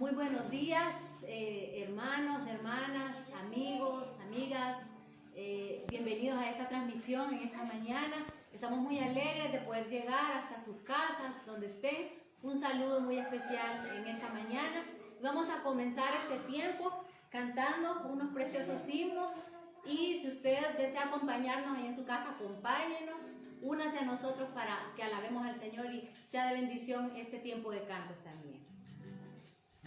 Muy buenos días, hermanos, hermanas, amigos, amigas. Bienvenidos a esta transmisión en esta mañana. Estamos muy alegres de poder llegar hasta sus casas, donde estén. Un saludo muy especial en esta mañana. Vamos a comenzar este tiempo cantando unos preciosos himnos. Y si usted desea acompañarnos ahí en su casa, acompáñenos. Únase a nosotros para que alabemos al Señor y sea de bendición este tiempo de cantos también.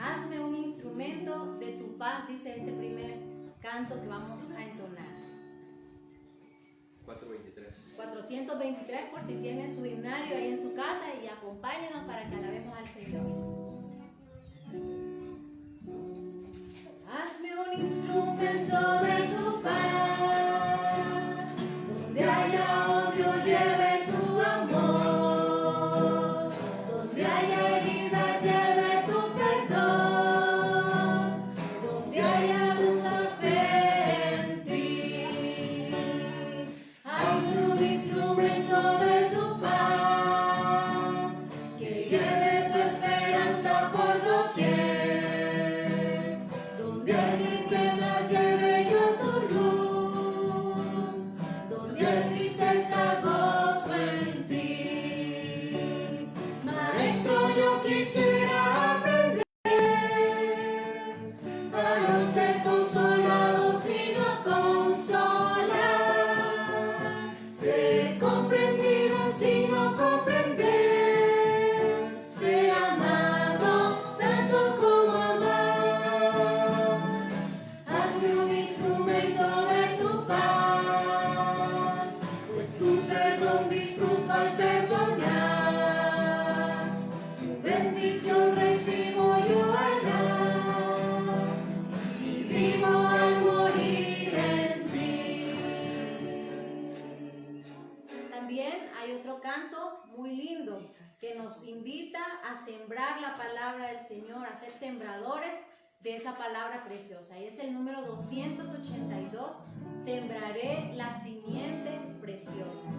Hazme un instrumento de tu paz, dice este primer canto que vamos a entonar. 423, por si tiene su himnario ahí en su casa, y acompáñenos para que alabemos al Señor. Hazme un instrumento de tu paz, donde haya odio lleve tu amor, donde haya herida lleve tu perdón, donde haya duda fe en ti. Hazme un instrumento de tu paz, que lleve tu esperanza por doquier, donde hay tinieblas lleve yo tu luz, donde hay tristeza gozo en ti. Maestro, yo quisiera aprender a no ser consolado sino consolar, ser comprendido sino comprender, ser amado tanto como amar. Hazme un instrumento de tu paz, pues tu perdón disfruto al perdonar, tu bendición recibo yo al dar, y vivo al morir en ti. También hay otro canto muy lindo que nos invita a sembrar la palabra del Señor, a ser sembradores de esa palabra preciosa. Y es el número 282, Sembraré la simiente preciosa.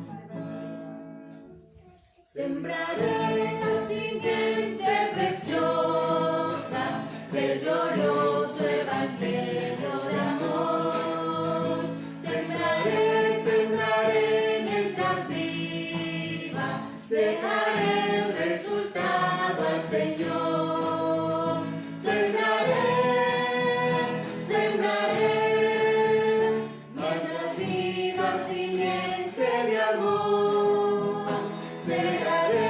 Sembraré la simiente preciosa del glorioso evangelio de amor. Sembraré mientras viva, dejaré el resultado al Señor. Sembraré mientras viva simiente de amor. Segaré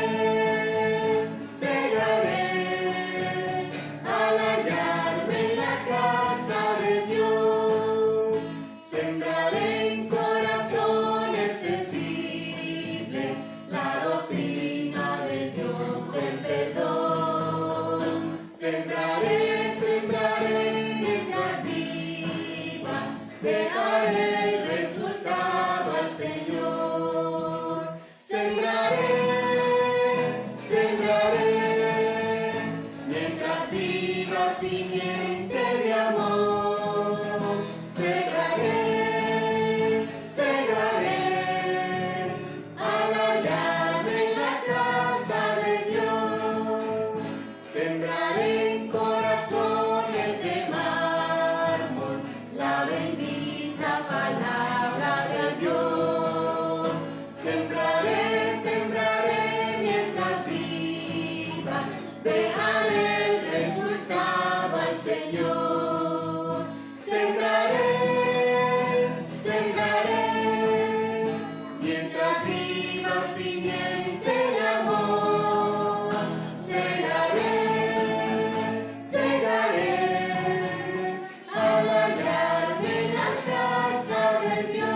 al hallarme en la casa de Dios. Sembraré en corazones sensibles la doctrina del Dios del perdón. Sembraré mientras viva, dejaré el resultado al Señor. Sembraré mientras viva simiente de amor. Segaré al hallarme en la casa de Dios. Sembraré en corazones de mármol la bendita palabra de Dios. Sembraré mientras viva, dejaré el resultado al Señor. Sembraré mientras viva simiente de amor. Segaré al hallarme en la casa de Dios.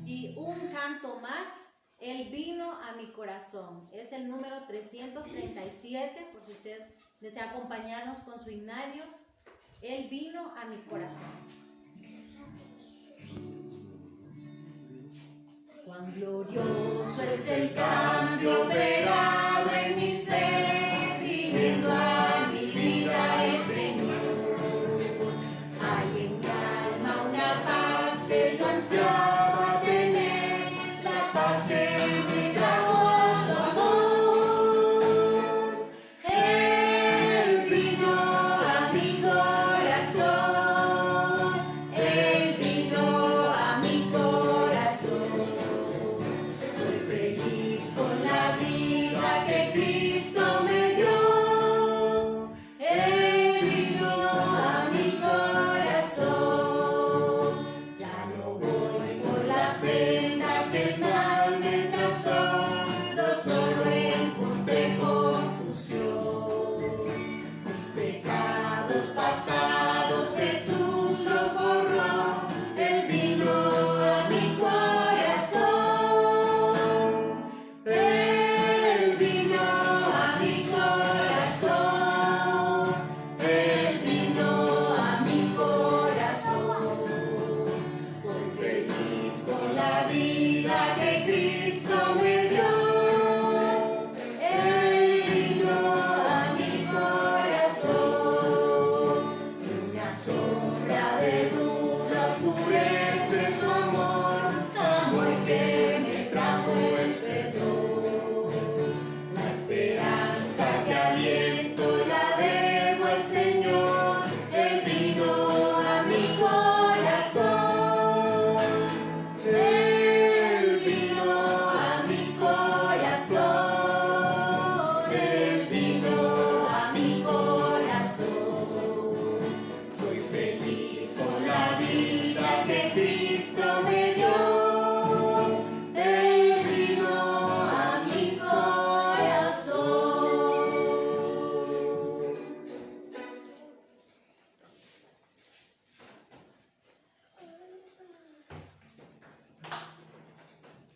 Y un canto más, Él vino a mi corazón. Es el número 337, por si usted desea acompañarnos con su himnario. Él vino a mi corazón. Cuán glorioso es el cambio operado en mi ser, viniendo a mi vida el Señor. Hay en mi alma una paz que yo ansiaba tener, la paz que me trajo su amor.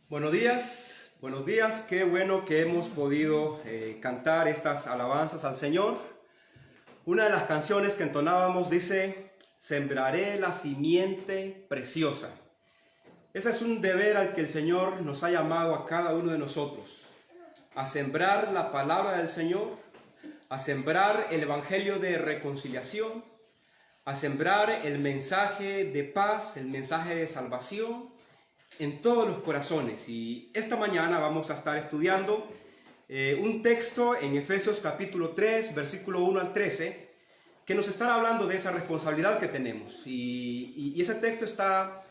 Buenos días, qué bueno que hemos podido cantar estas alabanzas al Señor. Una de las canciones que entonábamos dice, sembraré la simiente preciosa. Ese es un deber al que el Señor nos ha llamado a cada uno de nosotros, a sembrar la palabra del Señor, a sembrar el evangelio de reconciliación, a sembrar el mensaje de paz, el mensaje de salvación en todos los corazones. Y esta mañana vamos a estar estudiando un texto en Efesios capítulo 3, versículo 1 al 13, que nos está hablando de esa responsabilidad que tenemos. Y ese texto está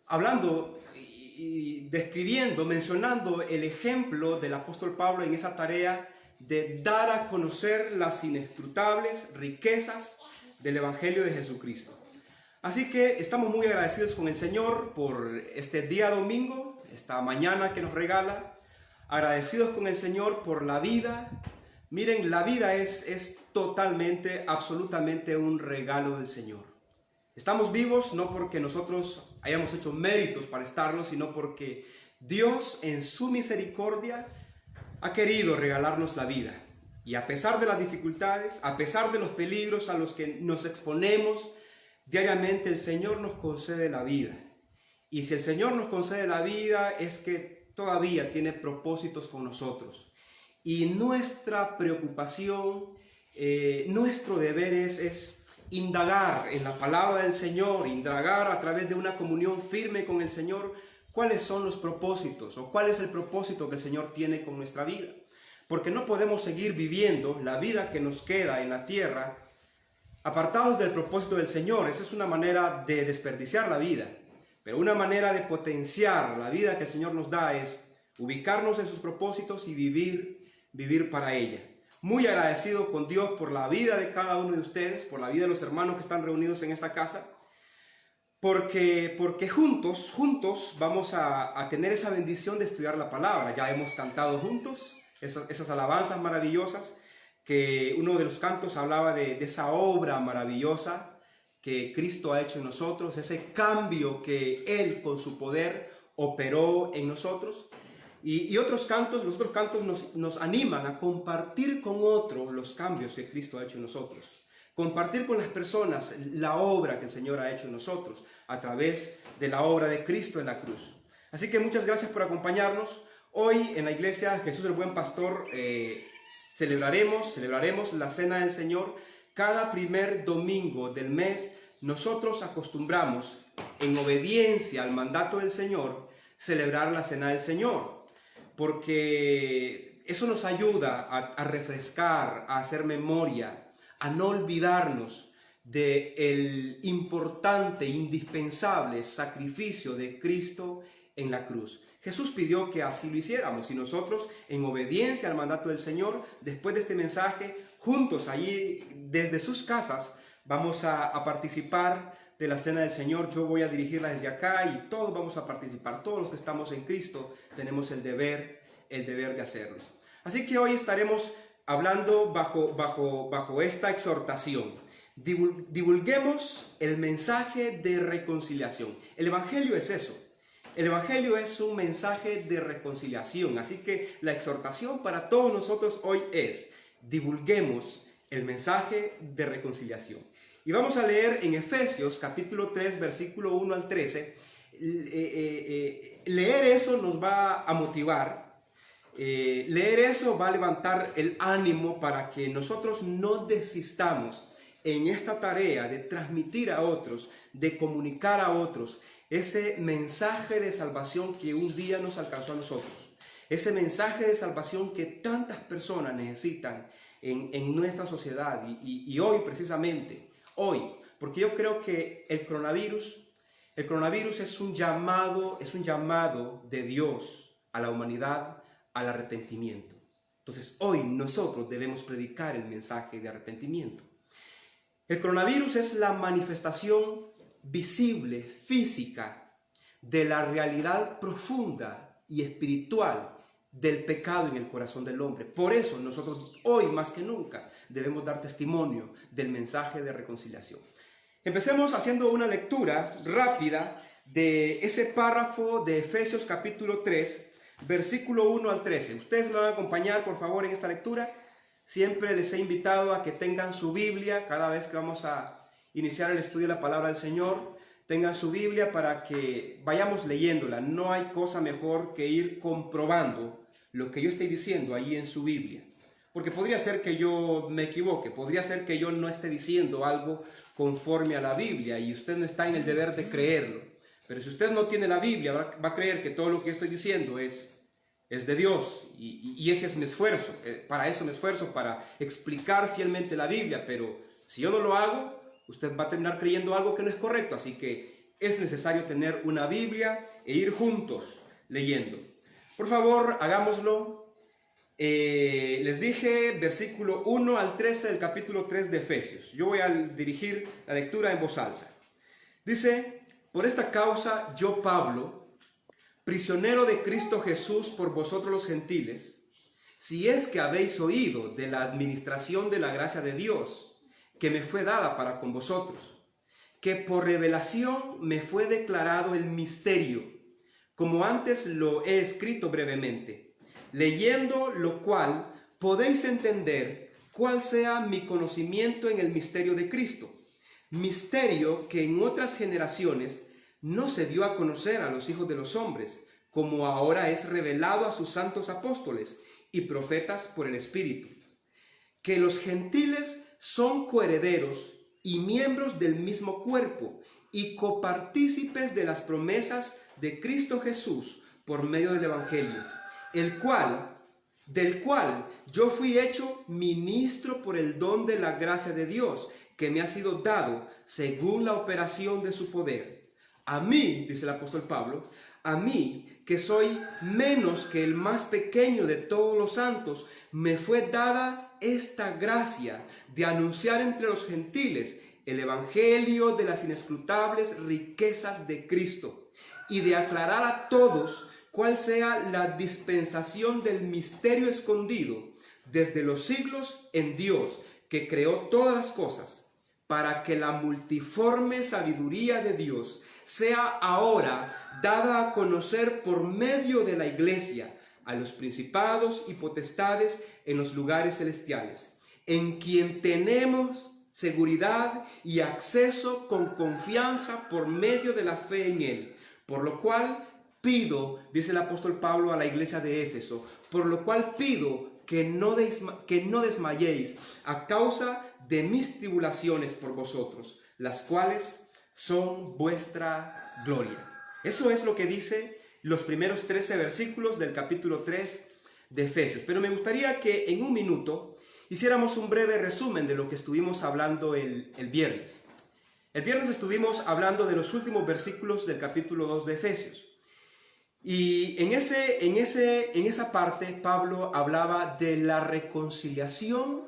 hablando y describiendo, mencionando el ejemplo del apóstol Pablo en esa tarea de dar a conocer las inescrutables riquezas del evangelio de Jesucristo. Así que estamos muy agradecidos con el Señor por este día domingo, esta mañana que nos regala. Agradecidos con el Señor por la vida. Miren, la vida es totalmente, absolutamente un regalo del Señor. Estamos vivos no porque nosotros hayamos hecho méritos para estarlo, sino porque Dios en su misericordia ha querido regalarnos la vida. Y a pesar de las dificultades, a pesar de los peligros a los que nos exponemos, diariamente el Señor nos concede la vida. Y si el Señor nos concede la vida es que todavía tiene propósitos con nosotros. Y nuestra preocupación, nuestro deber es indagar en la palabra del Señor, indagar a través de una comunión firme con el Señor cuáles son los propósitos o cuál es el propósito que el Señor tiene con nuestra vida. Porque no podemos seguir viviendo la vida que nos queda en la tierra apartados del propósito del Señor. Esa es una manera de desperdiciar la vida. Pero una manera de potenciar la vida que el Señor nos da es ubicarnos en sus propósitos y vivir para ella. Muy agradecido con Dios por la vida de cada uno de ustedes, por la vida de los hermanos que están reunidos en esta casa, porque juntos vamos a tener esa bendición de estudiar la palabra. Ya hemos cantado juntos esas alabanzas maravillosas, que uno de los cantos hablaba de esa obra maravillosa que Cristo ha hecho en nosotros, ese cambio que Él con su poder operó en nosotros. Y los otros cantos nos animan a compartir con otros los cambios que Cristo ha hecho en nosotros. Compartir con las personas la obra que el Señor ha hecho en nosotros a través de la obra de Cristo en la cruz. Así que muchas gracias por acompañarnos. Hoy en la iglesia Jesús el Buen Pastor celebraremos la Cena del Señor. Cada primer domingo del mes nosotros acostumbramos, en obediencia al mandato del Señor, celebrar la Cena del Señor, porque eso nos ayuda a refrescar, a hacer memoria, a no olvidarnos del importante, indispensable sacrificio de Cristo en la cruz. Jesús pidió que así lo hiciéramos y nosotros, en obediencia al mandato del Señor, después de este mensaje, juntos allí desde sus casas, vamos a participar de la Cena del Señor. Yo voy a dirigirla desde acá y todos vamos a participar. Todos los que estamos en Cristo tenemos el deber de hacerlo. Así que hoy estaremos hablando bajo esta exhortación. Divulguemos el mensaje de reconciliación. El Evangelio es eso. El Evangelio es un mensaje de reconciliación, así que la exhortación para todos nosotros hoy es: divulguemos el mensaje de reconciliación. Y vamos a leer en Efesios capítulo 3, versículo 1 al 13. Leer eso nos va a motivar, leer eso va a levantar el ánimo para que nosotros no desistamos en esta tarea de transmitir a otros, de comunicar a otros ese mensaje de salvación que un día nos alcanzó a nosotros. Ese mensaje de salvación que tantas personas necesitan en nuestra sociedad. Y hoy, precisamente, hoy, porque yo creo que el coronavirus es un llamado de Dios a la humanidad al arrepentimiento. Entonces, hoy nosotros debemos predicar el mensaje de arrepentimiento. El coronavirus es la manifestación visible, física, de la realidad profunda y espiritual del pecado en el corazón del hombre. Por eso nosotros hoy más que nunca debemos dar testimonio del mensaje de reconciliación. Empecemos haciendo una lectura rápida de ese párrafo de Efesios capítulo 3, versículo 1 al 13. Ustedes me van a acompañar, por favor, en esta lectura. Siempre les he invitado a que tengan su Biblia cada vez que vamos a iniciar el estudio de la palabra del Señor. Tengan su Biblia para que vayamos leyéndola. No hay cosa mejor que ir comprobando lo que yo estoy diciendo ahí en su Biblia. Porque podría ser que yo me equivoque, podría ser que yo no esté diciendo algo conforme a la Biblia y usted no está en el deber de creerlo. Pero si usted no tiene la Biblia, va a creer que todo lo que yo estoy diciendo es de Dios y ese es mi esfuerzo. Para eso me esfuerzo, para explicar fielmente la Biblia. Pero si yo no lo hago, usted va a terminar creyendo algo que no es correcto. Así que es necesario tener una Biblia e ir juntos leyendo. Por favor, hagámoslo. Les dije versículo 1 al 13 del capítulo 3 de Efesios. Yo voy a dirigir la lectura en voz alta. Dice: por esta causa yo, Pablo, prisionero de Cristo Jesús por vosotros los gentiles, si es que habéis oído de la administración de la gracia de Dios, que me fue dada para con vosotros, que por revelación me fue declarado el misterio, como antes lo he escrito brevemente, leyendo lo cual podéis entender cuál sea mi conocimiento en el misterio de Cristo, misterio que en otras generaciones no se dio a conocer a los hijos de los hombres, como ahora es revelado a sus santos apóstoles y profetas por el Espíritu, que los gentiles son coherederos y miembros del mismo cuerpo y copartícipes de las promesas de Cristo Jesús por medio del Evangelio, del cual yo fui hecho ministro por el don de la gracia de Dios, que me ha sido dado según la operación de su poder. A mí, dice el apóstol Pablo, a mí, que soy menos que el más pequeño de todos los santos, me fue dada esta gracia de anunciar entre los gentiles el evangelio de las inescrutables riquezas de Cristo y de aclarar a todos cuál sea la dispensación del misterio escondido desde los siglos en Dios, que creó todas las cosas, para que la multiforme sabiduría de Dios sea ahora dada a conocer por medio de la iglesia a los principados y potestades en los lugares celestiales, en quien tenemos seguridad y acceso con confianza por medio de la fe en Él, por lo cual pido, dice el apóstol Pablo a la iglesia de Éfeso, por lo cual pido que no desmayéis a causa de mis tribulaciones por vosotros, las cuales son vuestra gloria. Eso es lo que dice los primeros 13 versículos del capítulo 3 de Efesios. Pero me gustaría que en un minuto hiciéramos un breve resumen de lo que estuvimos hablando el viernes. El viernes estuvimos hablando de los últimos versículos del capítulo 2 de Efesios. Y en esa parte Pablo hablaba de la reconciliación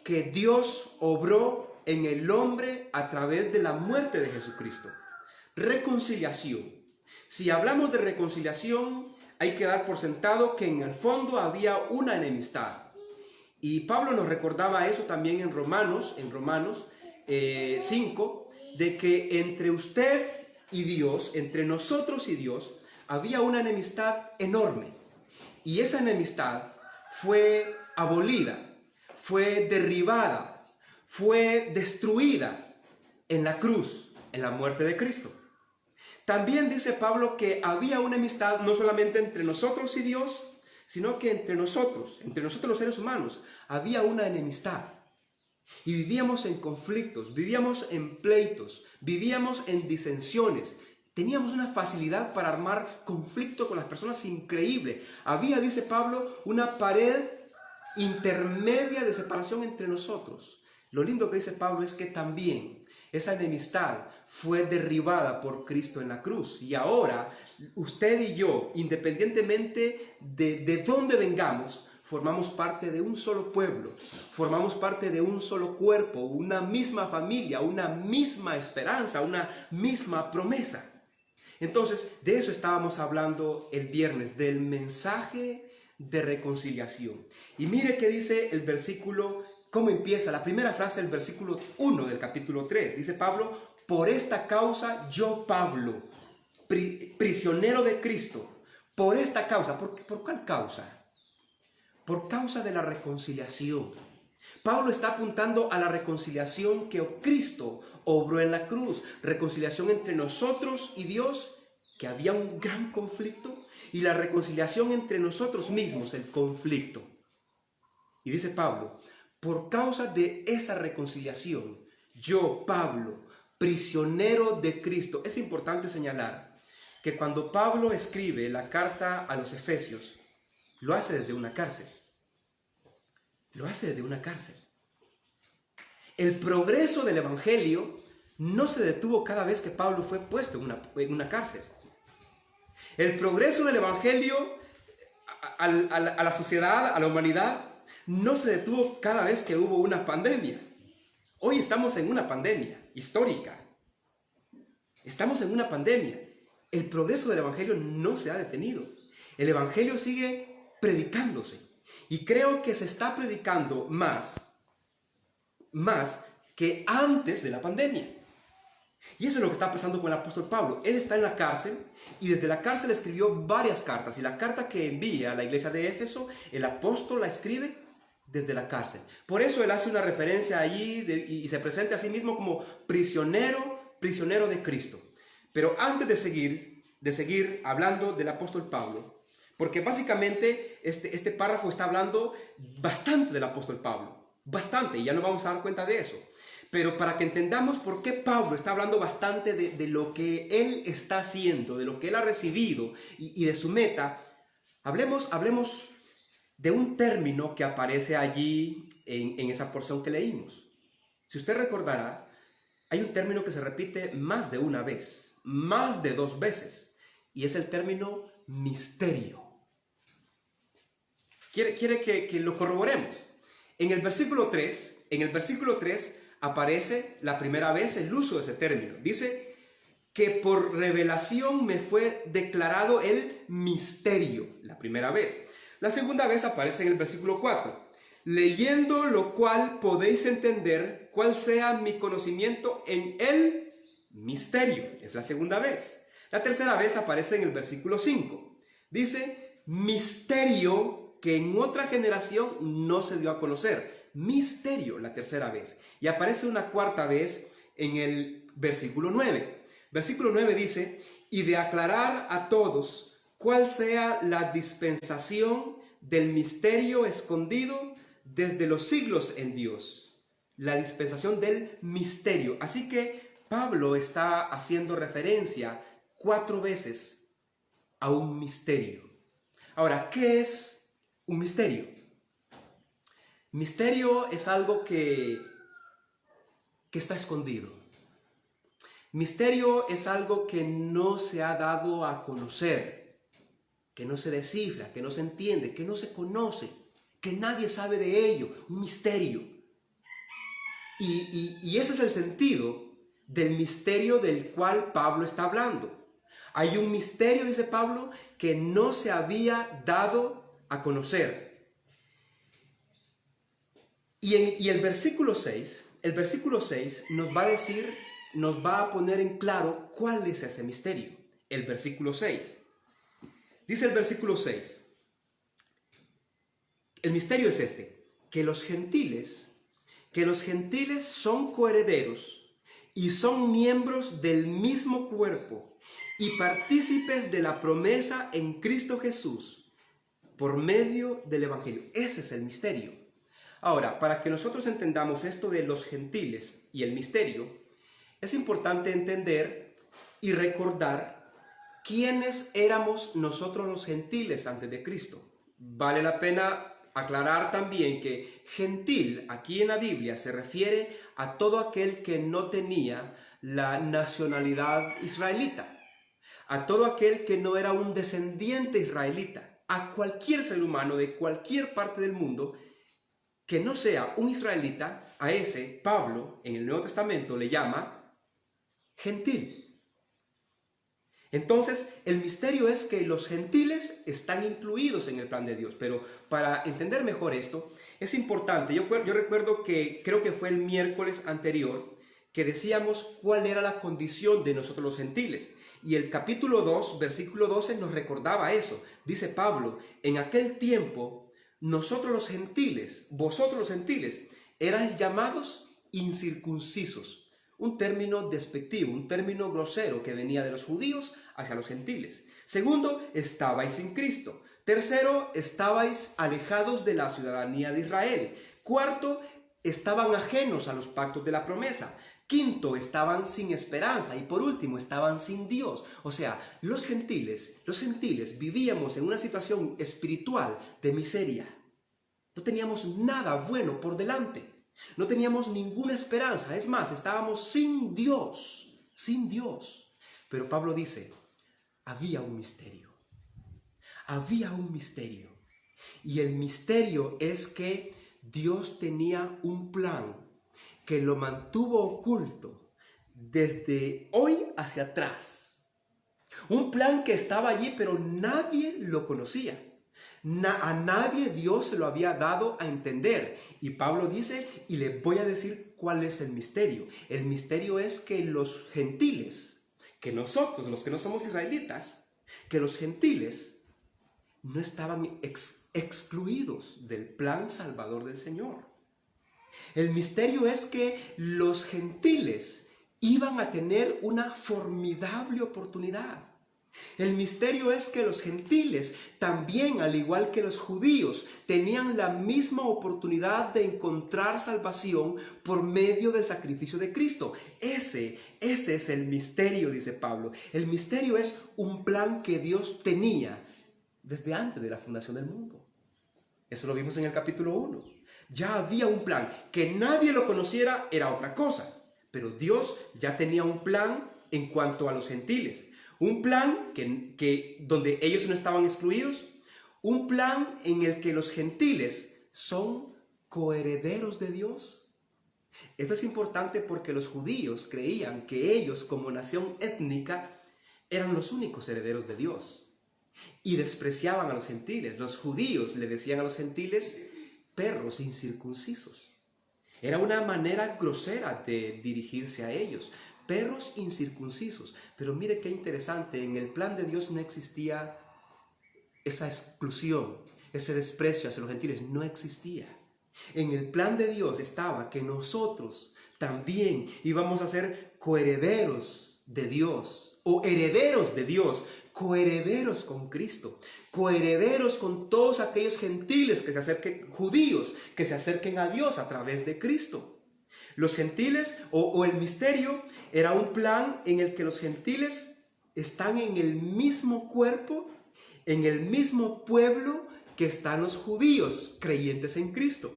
que Dios obró en el hombre a través de la muerte de Jesucristo. Reconciliación. Si hablamos de reconciliación, hay que dar por sentado que en el fondo había una enemistad. Y Pablo nos recordaba eso también en Romanos 5, de que entre usted y Dios, entre nosotros y Dios, había una enemistad enorme. Y esa enemistad fue abolida, fue derribada, fue destruida en la cruz, en la muerte de Cristo. También dice Pablo que había una enemistad no solamente entre nosotros y Dios, sino que entre nosotros los seres humanos, había una enemistad. Y vivíamos en conflictos, vivíamos en pleitos, vivíamos en disensiones. Teníamos una facilidad para armar conflicto con las personas increíble. Había, dice Pablo, una pared intermedia de separación entre nosotros. Lo lindo que dice Pablo es que también esa enemistad fue derribada por Cristo en la cruz. Y ahora, usted y yo, independientemente de dónde vengamos, formamos parte de un solo pueblo, formamos parte de un solo cuerpo, una misma familia, una misma esperanza, una misma promesa. Entonces, de eso estábamos hablando el viernes, del mensaje de reconciliación. Y mire qué dice el versículo, cómo empieza la primera frase del versículo 1 del capítulo 3. Dice Pablo: por esta causa yo, Pablo, prisionero de Cristo, por esta causa. ¿Por cuál causa? Por causa de la reconciliación. Pablo está apuntando a la reconciliación que Cristo obró en la cruz. Reconciliación entre nosotros y Dios, que había un gran conflicto, y la reconciliación entre nosotros mismos, el conflicto. Y dice Pablo, por causa de esa reconciliación, yo, Pablo, prisionero de Cristo. Es importante señalar que cuando Pablo escribe la carta a los Efesios, lo hace desde una cárcel. Lo hace desde una cárcel. El progreso del Evangelio no se detuvo cada vez que Pablo fue puesto en una cárcel. El progreso del Evangelio a la sociedad, a la humanidad, no se detuvo cada vez que hubo una pandemia. Hoy estamos en una pandemia histórica. Estamos en una pandemia. El progreso del Evangelio no se ha detenido. El Evangelio sigue predicándose. Y creo que se está predicando más que antes de la pandemia. Y eso es lo que está pasando con el apóstol Pablo. Él está en la cárcel y desde la cárcel escribió varias cartas. Y la carta que envía a la iglesia de Éfeso, el apóstol la escribe desde la cárcel. Por eso él hace una referencia allí y se presenta a sí mismo como prisionero de Cristo. Pero antes de seguir hablando del apóstol Pablo, porque básicamente este párrafo está hablando bastante del apóstol Pablo. Bastante, y ya nos vamos a dar cuenta de eso. Pero para que entendamos por qué Pablo está hablando bastante de lo que él está haciendo, de lo que él ha recibido y de su meta, hablemos de un término que aparece allí en esa porción que leímos. Si usted recordará, hay un término que se repite más de una vez, más de 2 veces, y es el término misterio. Quiere que lo corroboremos. En el versículo 3 aparece la primera vez el uso de ese término. Dice que por revelación me fue declarado el misterio, la primera vez. La segunda vez aparece en el versículo 4. Leyendo lo cual podéis entender cuál sea mi conocimiento en el misterio. Es la segunda vez. La tercera vez aparece en el versículo 5. Dice, misterio que en otra generación no se dio a conocer. Misterio, la tercera vez. Y aparece una cuarta vez en el versículo 9. Versículo 9 dice, y de aclarar a todos cuál sea la dispensación del misterio escondido desde los siglos en Dios. La dispensación del misterio. Así que Pablo está haciendo referencia 4 veces a un misterio. Ahora, ¿qué es un misterio? Misterio es algo que está escondido. Misterio es algo que no se ha dado a conocer, que no se descifra, que no se entiende, que no se conoce, que nadie sabe de ello. Un misterio. Y ese es el sentido del misterio del cual Pablo está hablando. Hay un misterio, dice Pablo, que no se había dado a conocer. Y el versículo 6 nos va a decir, nos va a poner en claro cuál es ese misterio. El versículo 6. Dice el versículo 6. El misterio es este, que los gentiles son coherederos y son miembros del mismo cuerpo y partícipes de la promesa en Cristo Jesús por medio del Evangelio. Ese es el misterio. Ahora, para que nosotros entendamos esto de los gentiles y el misterio, es importante entender y recordar quiénes éramos nosotros los gentiles antes de Cristo. Vale la pena aclarar también que gentil aquí en la Biblia se refiere a todo aquel que no tenía la nacionalidad israelita, a todo aquel que no era un descendiente israelita, a cualquier ser humano de cualquier parte del mundo que no sea un israelita. A ese Pablo en el Nuevo Testamento le llama gentil. Entonces, el misterio es que los gentiles están incluidos en el plan de Dios. Pero para entender mejor esto, es importante. Yo recuerdo que creo que fue el miércoles anterior que decíamos cuál era la condición de nosotros los gentiles. Y el capítulo 2, versículo 12 nos recordaba eso. Dice Pablo, en aquel tiempo nosotros los gentiles, vosotros los gentiles, erais llamados incircuncisos. Un término despectivo, un término grosero que venía de los judíos hacia los gentiles. Segundo, estabais sin Cristo. Tercero, estabais alejados de la ciudadanía de Israel. Cuarto, estaban ajenos a los pactos de la promesa. Quinto, estaban sin esperanza. Y por último, estaban sin Dios. O sea, los gentiles vivíamos en una situación espiritual de miseria. No teníamos nada bueno por delante. No teníamos ninguna esperanza. Es más, estábamos sin Dios. Sin Dios. Pero Pablo dice, había un misterio. Había un misterio. Y el misterio es que Dios tenía un plan que lo mantuvo oculto desde hoy hacia atrás. Un plan que estaba allí, pero nadie lo conocía. A nadie Dios se lo había dado a entender. Y Pablo dice, y les voy a decir cuál es el misterio. El misterio es que los gentiles, que nosotros, los que no somos israelitas, que los gentiles no estaban excluidos del plan salvador del Señor. El misterio es que los gentiles iban a tener una formidable oportunidad. El misterio es que los gentiles también, al igual que los judíos, tenían la misma oportunidad de encontrar salvación por medio del sacrificio de Cristo. Ese es el misterio, dice Pablo. El misterio es un plan que Dios tenía desde antes de la fundación del mundo. Eso lo vimos en el capítulo 1. Ya había un plan. Que nadie lo conociera era otra cosa. Pero Dios ya tenía un plan en cuanto a los gentiles. Un plan donde ellos no estaban excluidos. Un plan en el que los gentiles son coherederos de Dios. Esto es importante porque los judíos creían que ellos, como nación étnica, eran los únicos herederos de Dios. Y despreciaban a los gentiles. Los judíos le decían a los gentiles perros incircuncisos. Era una manera grosera de dirigirse a ellos. Perros incircuncisos. Pero mire qué interesante, en el plan de Dios no existía esa exclusión, ese desprecio hacia los gentiles, no existía. En el plan de Dios estaba que nosotros también íbamos a ser coherederos de Dios, o herederos de Dios, coherederos con Cristo, coherederos con todos aquellos gentiles que se acerquen, judíos, que se acerquen a Dios a través de Cristo. Los gentiles, o el misterio, era un plan en el que los gentiles están en el mismo cuerpo, en el mismo pueblo que están los judíos creyentes en Cristo.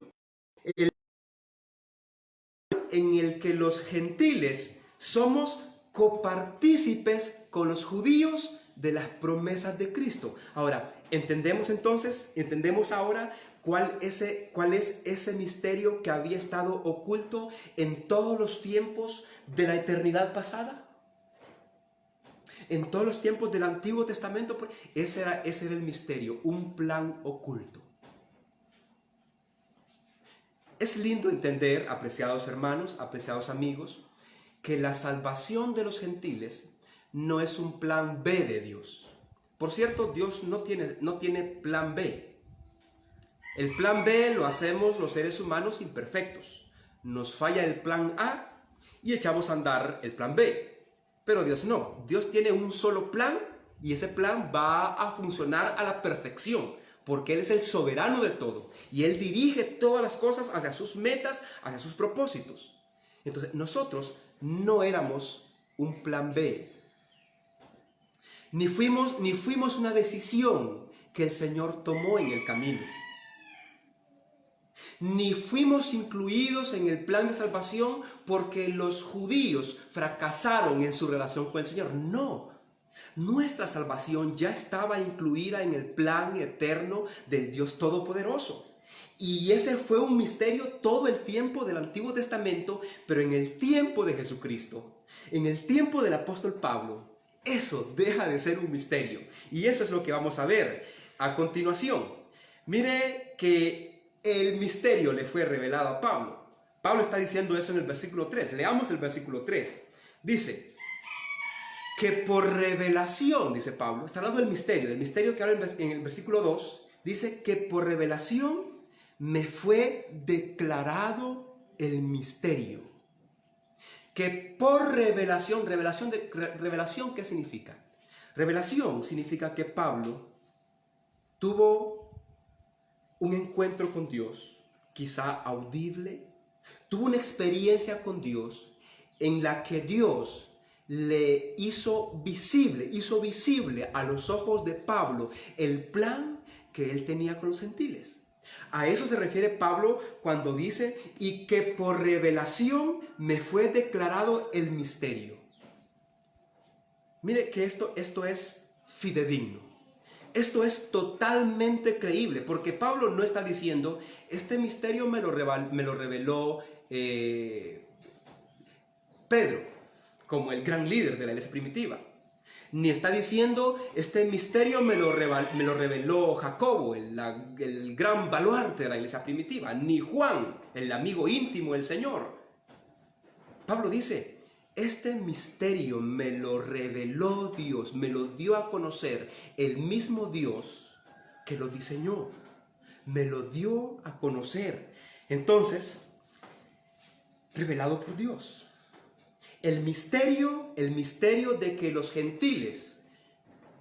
En el que los gentiles somos copartícipes con los judíos de las promesas de Cristo. Ahora, entendemos ahora cuál es ese misterio que había estado oculto en todos los tiempos de la eternidad pasada. En todos los tiempos del Antiguo Testamento, ese era el misterio, un plan oculto. Es lindo entender, apreciados hermanos, apreciados amigos, que la salvación de los gentiles no es un plan B de Dios. Por cierto, Dios no tiene plan B. El plan B lo hacemos los seres humanos imperfectos. Nos falla el plan A y echamos a andar el plan B. Pero Dios no. Dios tiene un solo plan y ese plan va a funcionar a la perfección, porque Él es el soberano de todo y Él dirige todas las cosas hacia sus metas, hacia sus propósitos. Entonces, nosotros no éramos un plan B. Ni fuimos una decisión que el Señor tomó en el camino. Ni fuimos incluidos en el plan de salvación porque los judíos fracasaron en su relación con el Señor. No, nuestra salvación ya estaba incluida en el plan eterno del Dios Todopoderoso. Y ese fue un misterio todo el tiempo del Antiguo Testamento, pero en el tiempo de Jesucristo, en el tiempo del apóstol Pablo, eso deja de ser un misterio. Y eso es lo que vamos a ver a continuación. Mire que el misterio le fue revelado a Pablo. Pablo está diciendo eso en el versículo 3. Leamos el versículo 3. Dice, que por revelación, dice Pablo, está hablando del misterio que habla en el versículo 2, dice que por revelación me fue declarado el misterio. Que por revelación, revelación, ¿qué significa? Revelación significa que Pablo tuvo un encuentro con Dios, quizá audible, tuvo una experiencia con Dios en la que Dios le hizo visible a los ojos de Pablo el plan que él tenía con los gentiles. A eso se refiere Pablo cuando dice, y que por revelación me fue declarado el misterio. Mire que esto es fidedigno. Esto es totalmente creíble, porque Pablo no está diciendo, este misterio me lo reveló Pedro, como el gran líder de la iglesia primitiva. Ni está diciendo, este misterio me lo reveló Jacobo, el gran baluarte de la iglesia primitiva. Ni Juan, el amigo íntimo del Señor. Pablo dice, este misterio me lo reveló Dios, me lo dio a conocer el mismo Dios que lo diseñó. Me lo dio a conocer. Entonces, revelado por Dios. El misterio de que los gentiles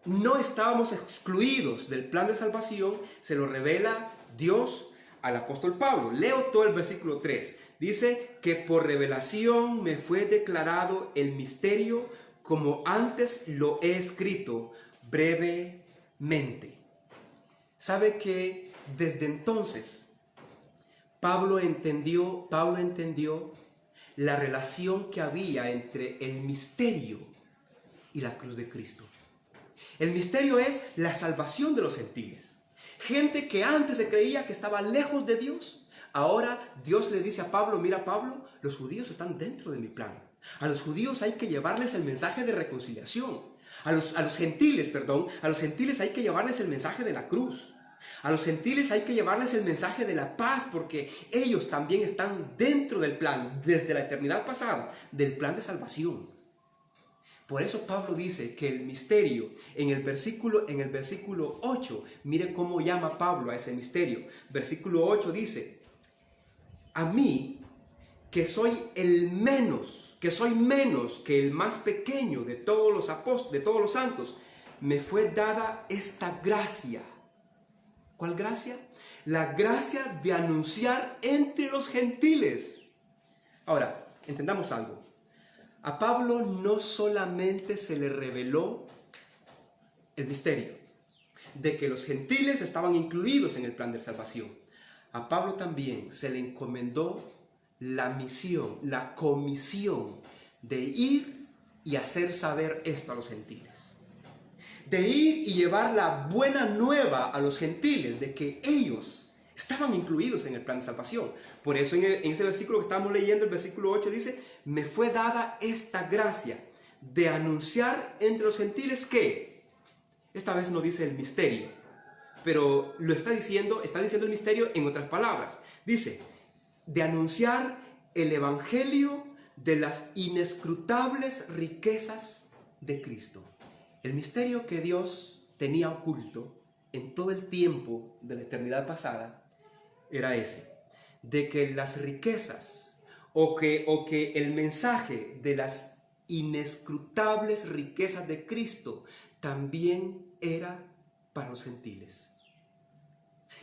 no estábamos excluidos del plan de salvación, se lo revela Dios al apóstol Pablo. Leo todo el versículo 3. Dice que por revelación me fue declarado el misterio, como antes lo he escrito brevemente. ¿Sabe que desde entonces Pablo entendió la relación que había entre el misterio y la cruz de Cristo? El misterio es la salvación de los gentiles. Gente que antes se creía que estaba lejos de Dios. Ahora Dios le dice a Pablo, mira Pablo, los judíos están dentro de mi plan. A los judíos hay que llevarles el mensaje de reconciliación. A los gentiles hay que llevarles el mensaje de la cruz. A los gentiles hay que llevarles el mensaje de la paz, porque ellos también están dentro del plan, desde la eternidad pasada, del plan de salvación. Por eso Pablo dice que el misterio, en el versículo 8, mire cómo llama Pablo a ese misterio. Versículo 8 dice, a mí, que soy menos que el más pequeño de todos los apóstoles, de todos los santos, me fue dada esta gracia. ¿Cuál gracia? La gracia de anunciar entre los gentiles. Ahora, entendamos algo. A Pablo no solamente se le reveló el misterio de que los gentiles estaban incluidos en el plan de salvación. A Pablo también se le encomendó la misión, la comisión de ir y hacer saber esto a los gentiles. De ir y llevar la buena nueva a los gentiles de que ellos estaban incluidos en el plan de salvación. Por eso en ese versículo que estamos leyendo, el versículo 8 dice, me fue dada esta gracia de anunciar entre los gentiles que, esta vez no dice el misterio, pero lo está diciendo el misterio en otras palabras. Dice, de anunciar el evangelio de las inescrutables riquezas de Cristo. El misterio que Dios tenía oculto en todo el tiempo de la eternidad pasada era ese, de que las riquezas o que el mensaje de las inescrutables riquezas de Cristo también era para los gentiles.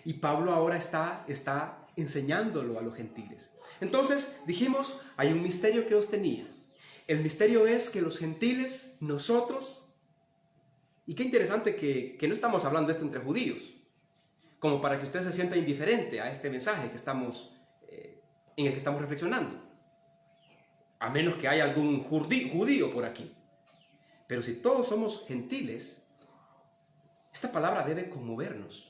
Y Pablo ahora está enseñándolo a los gentiles. Entonces dijimos, hay un misterio que Dios tenía. El misterio es que los gentiles, nosotros, y qué interesante que no estamos hablando de esto entre judíos, como para que usted se sienta indiferente a este mensaje en el que estamos reflexionando, a menos que haya algún judío por aquí. Pero si todos somos gentiles, esta palabra debe conmovernos,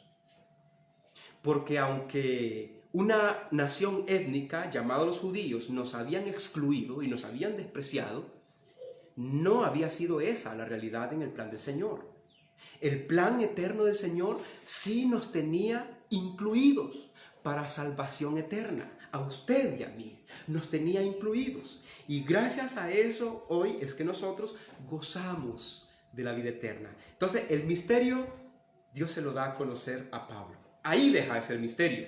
porque aunque una nación étnica llamada los judíos nos habían excluido y nos habían despreciado, no había sido esa la realidad en el plan del Señor. El plan eterno del Señor sí nos tenía incluidos. para salvación eterna. A usted y a mí nos tenía incluidos. Y gracias a eso hoy es que nosotros gozamos de la vida eterna. Entonces el misterio Dios se lo da a conocer a Pablo. Ahí deja de ser misterio.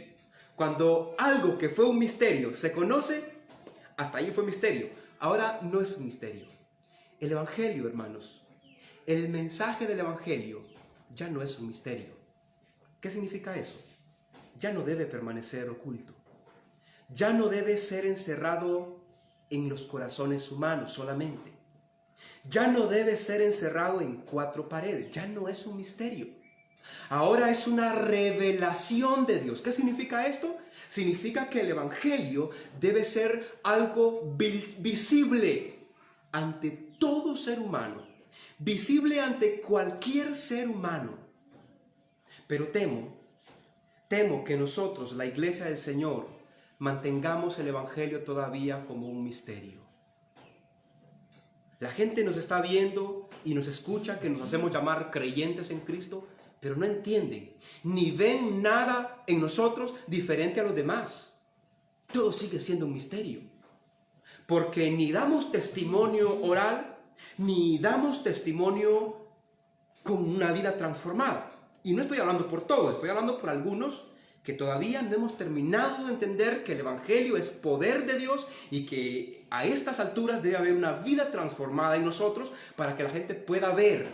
Cuando algo que fue un misterio se conoce, hasta ahí fue misterio. Ahora no es un misterio. El Evangelio, hermanos, el mensaje del Evangelio ya no es un misterio. ¿Qué significa eso? Ya no debe permanecer oculto. Ya no debe ser encerrado en los corazones humanos solamente. Ya no debe ser encerrado en cuatro paredes. Ya no es un misterio. Ahora es una revelación de Dios. ¿Qué significa esto? Significa que el Evangelio debe ser algo visible ante todo ser humano, visible ante cualquier ser humano. Pero temo que nosotros, la Iglesia del Señor, mantengamos el Evangelio todavía como un misterio. La gente nos está viendo y nos escucha que nos hacemos llamar creyentes en Cristo, pero no entienden, ni ven nada en nosotros diferente a los demás. Todo sigue siendo un misterio, porque ni damos testimonio oral, ni damos testimonio con una vida transformada. Y no estoy hablando por todos, estoy hablando por algunos que todavía no hemos terminado de entender que el Evangelio es poder de Dios y que a estas alturas debe haber una vida transformada en nosotros para que la gente pueda ver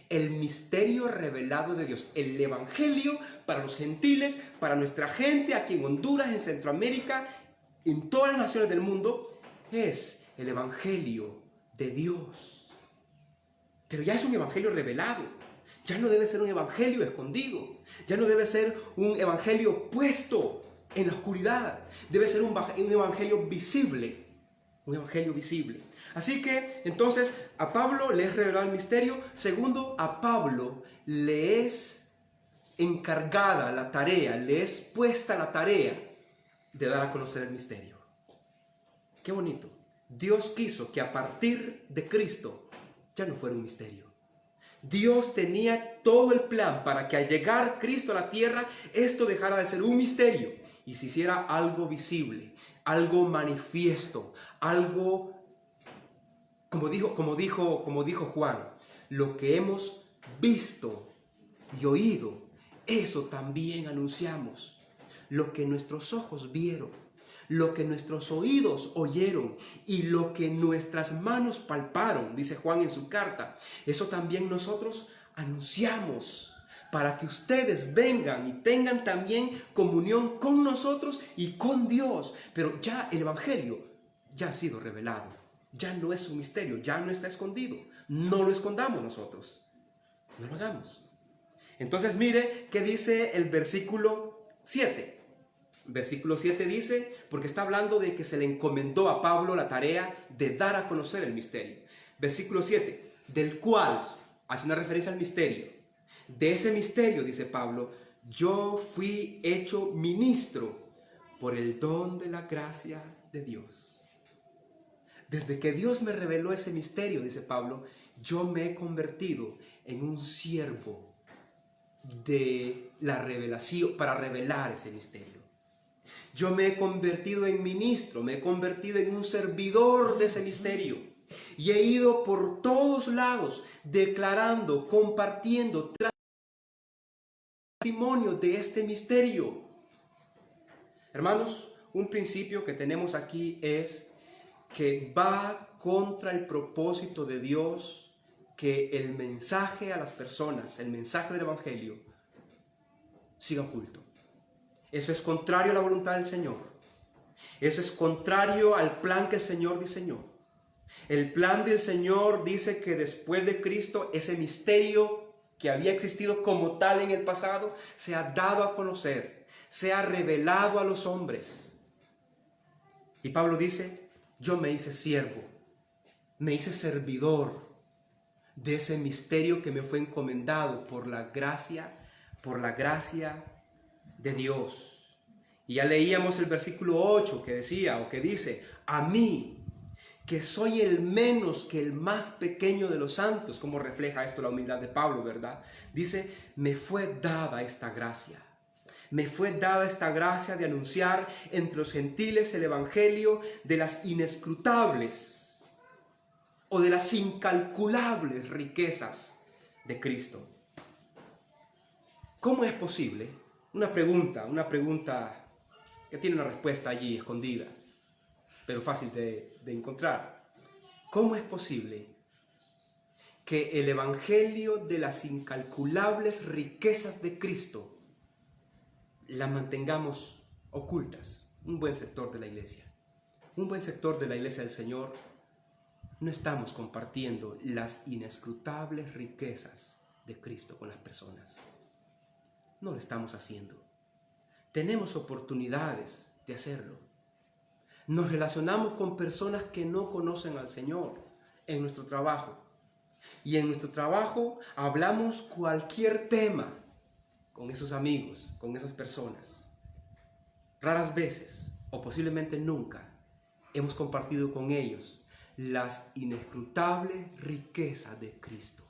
el misterio revelado de Dios. El Evangelio para los gentiles, para nuestra gente aquí en Honduras, en Centroamérica, en todas las naciones del mundo, es el Evangelio de Dios. Pero ya es un Evangelio revelado. Ya no debe ser un evangelio escondido. Ya no debe ser un evangelio puesto en la oscuridad. Debe ser un evangelio visible. Un evangelio visible. Así que, entonces, a Pablo le es revelado el misterio. Segundo, a Pablo le es encargada la tarea, le es puesta la tarea de dar a conocer el misterio. Qué bonito. Dios quiso que a partir de Cristo ya no fuera un misterio. Dios tenía todo el plan para que al llegar Cristo a la tierra, esto dejara de ser un misterio y se hiciera algo visible, algo manifiesto, algo, como dijo Juan, lo que hemos visto y oído, eso también anunciamos. Lo que nuestros ojos vieron, lo que nuestros oídos oyeron y lo que nuestras manos palparon, dice Juan en su carta, eso también nosotros anunciamos para que ustedes vengan y tengan también comunión con nosotros y con Dios. Pero ya el Evangelio ya ha sido revelado, ya no es un misterio, ya no está escondido. No lo escondamos nosotros, no lo hagamos. Entonces mire qué dice el versículo 7. Versículo 7 dice, porque está hablando de que se le encomendó a Pablo la tarea de dar a conocer el misterio. Versículo 7, del cual hace una referencia al misterio. De ese misterio, dice Pablo, yo fui hecho ministro por el don de la gracia de Dios. Desde que Dios me reveló ese misterio, dice Pablo, yo me he convertido en un siervo de la revelación, para revelar ese misterio. Yo me he convertido en ministro, me he convertido en un servidor de ese misterio. Y he ido por todos lados declarando, compartiendo, testimonio de este misterio. Hermanos, un principio que tenemos aquí es que va contra el propósito de Dios que el mensaje a las personas, el mensaje del Evangelio, siga oculto. Eso es contrario a la voluntad del Señor. Eso es contrario al plan que el Señor diseñó. El plan del Señor dice que después de Cristo, ese misterio que había existido como tal en el pasado, se ha dado a conocer, se ha revelado a los hombres. Y Pablo dice, yo me hice siervo, me hice servidor de ese misterio que me fue encomendado por la gracia de Dios. Y ya leíamos el versículo 8 que decía o que dice, a mí, que soy el menos que el más pequeño de los santos, como refleja esto la humildad de Pablo, ¿verdad? Dice, me fue dada esta gracia me fue dada esta gracia de anunciar entre los gentiles el evangelio de las inescrutables o de las incalculables riquezas de Cristo. ¿Cómo es posible? Una pregunta que tiene una respuesta allí escondida, pero fácil de encontrar. ¿Cómo es posible que el evangelio de las incalculables riquezas de Cristo las mantengamos ocultas? Un buen sector de la iglesia del Señor, no estamos compartiendo las inescrutables riquezas de Cristo con las personas. No lo estamos haciendo. Tenemos oportunidades de hacerlo. Nos relacionamos con personas que no conocen al Señor en nuestro trabajo. Y en nuestro trabajo hablamos cualquier tema con esos amigos, con esas personas. Raras veces, o posiblemente nunca, hemos compartido con ellos las inescrutables riquezas de Cristo.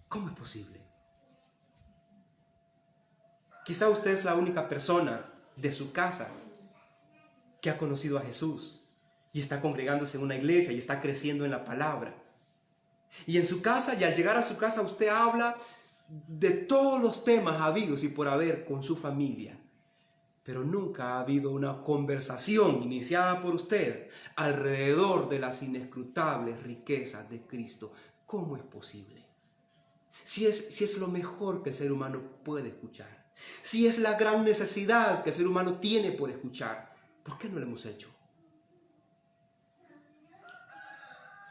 ¿Cómo es posible? Quizá usted es la única persona de su casa que ha conocido a Jesús y está congregándose en una iglesia y está creciendo en la palabra. Y en su casa, y al llegar a su casa, usted habla de todos los temas habidos y por haber con su familia. Pero nunca ha habido una conversación iniciada por usted alrededor de las inescrutables riquezas de Cristo. ¿Cómo es posible? Si es lo mejor que el ser humano puede escuchar, si es la gran necesidad que el ser humano tiene por escuchar, ¿por qué no lo hemos hecho?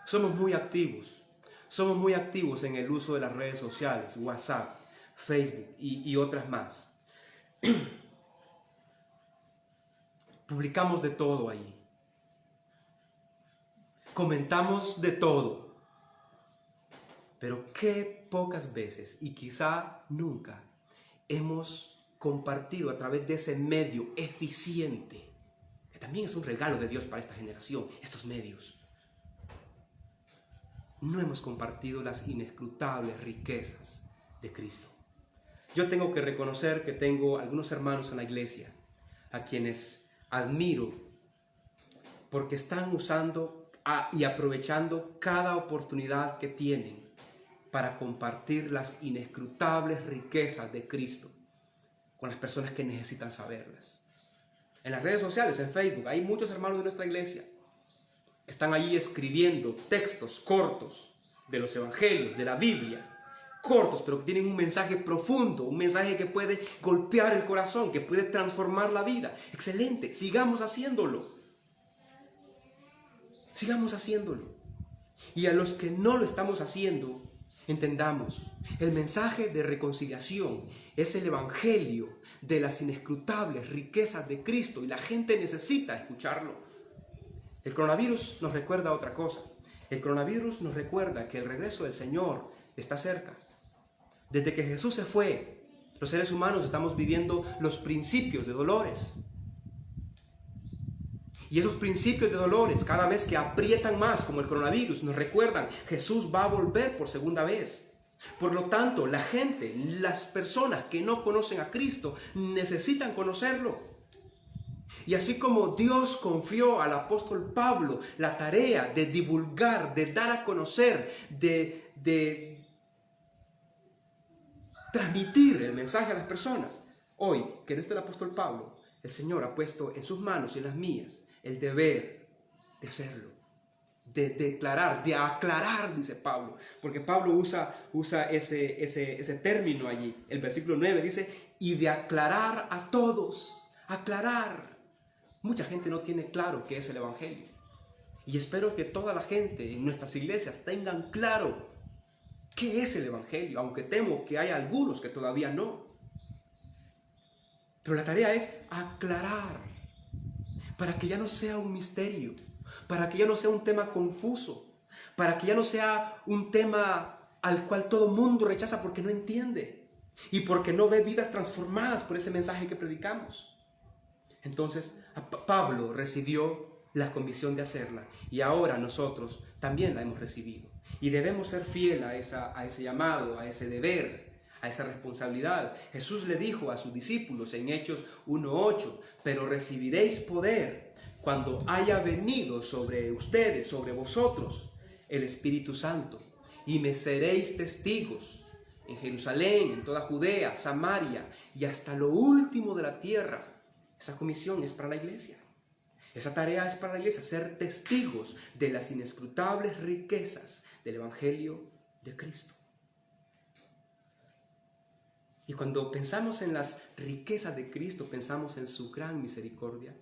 Somos muy activos en el uso de las redes sociales, WhatsApp, Facebook y otras más. Publicamos de todo ahí. Comentamos de todo. Pero qué pocas veces, y quizá nunca, hemos compartido a través de ese medio eficiente, que también es un regalo de Dios para esta generación, estos medios. No hemos compartido las inescrutables riquezas de Cristo. Yo tengo que reconocer que tengo algunos hermanos en la iglesia a quienes admiro porque están usando y aprovechando cada oportunidad que tienen para compartir las inescrutables riquezas de Cristo con las personas que necesitan saberlas. En las redes sociales, en Facebook, hay muchos hermanos de nuestra iglesia que están allí escribiendo textos cortos de los evangelios, de la Biblia, cortos, pero que tienen un mensaje profundo, un mensaje que puede golpear el corazón, que puede transformar la vida. Excelente, sigamos haciéndolo. Sigamos haciéndolo. Y a los que no lo estamos haciendo, entendamos, el mensaje de reconciliación es el evangelio de las inescrutables riquezas de Cristo y la gente necesita escucharlo. El coronavirus nos recuerda otra cosa. El coronavirus nos recuerda que el regreso del Señor está cerca. Desde que Jesús se fue, los seres humanos estamos viviendo los principios de dolores. Y esos principios de dolores, cada vez que aprietan más, como el coronavirus, nos recuerdan, Jesús va a volver por segunda vez. Por lo tanto, la gente, las personas que no conocen a Cristo, necesitan conocerlo. Y así como Dios confió al apóstol Pablo la tarea de divulgar, de dar a conocer, de transmitir el mensaje a las personas, hoy, que no está el apóstol Pablo, el Señor ha puesto en sus manos y en las mías el deber de hacerlo, de declarar, de aclarar, dice Pablo, porque Pablo usa ese término allí. El versículo 9 dice, y de aclarar a todos, aclarar. Mucha gente no tiene claro qué es el evangelio, y espero que toda la gente en nuestras iglesias tengan claro qué es el evangelio, aunque temo que haya algunos que todavía no. Pero la tarea es aclarar, para que ya no sea un misterio, para que ya no sea un tema confuso, para que ya no sea un tema al cual todo mundo rechaza porque no entiende y porque no ve vidas transformadas por ese mensaje que predicamos. Entonces, Pablo recibió la comisión de hacerla y ahora nosotros también la hemos recibido. Y debemos ser fieles a ese llamado, a ese deber, a esa responsabilidad. Jesús le dijo a sus discípulos en Hechos 1:8, pero recibiréis poder cuando haya venido sobre ustedes, sobre vosotros, el Espíritu Santo, y me seréis testigos en Jerusalén, en toda Judea, Samaria y hasta lo último de la tierra. Esa comisión es para la iglesia. Esa tarea es para la iglesia, ser testigos de las inescrutables riquezas del Evangelio de Cristo. Y cuando pensamos en las riquezas de Cristo, pensamos en su gran misericordia,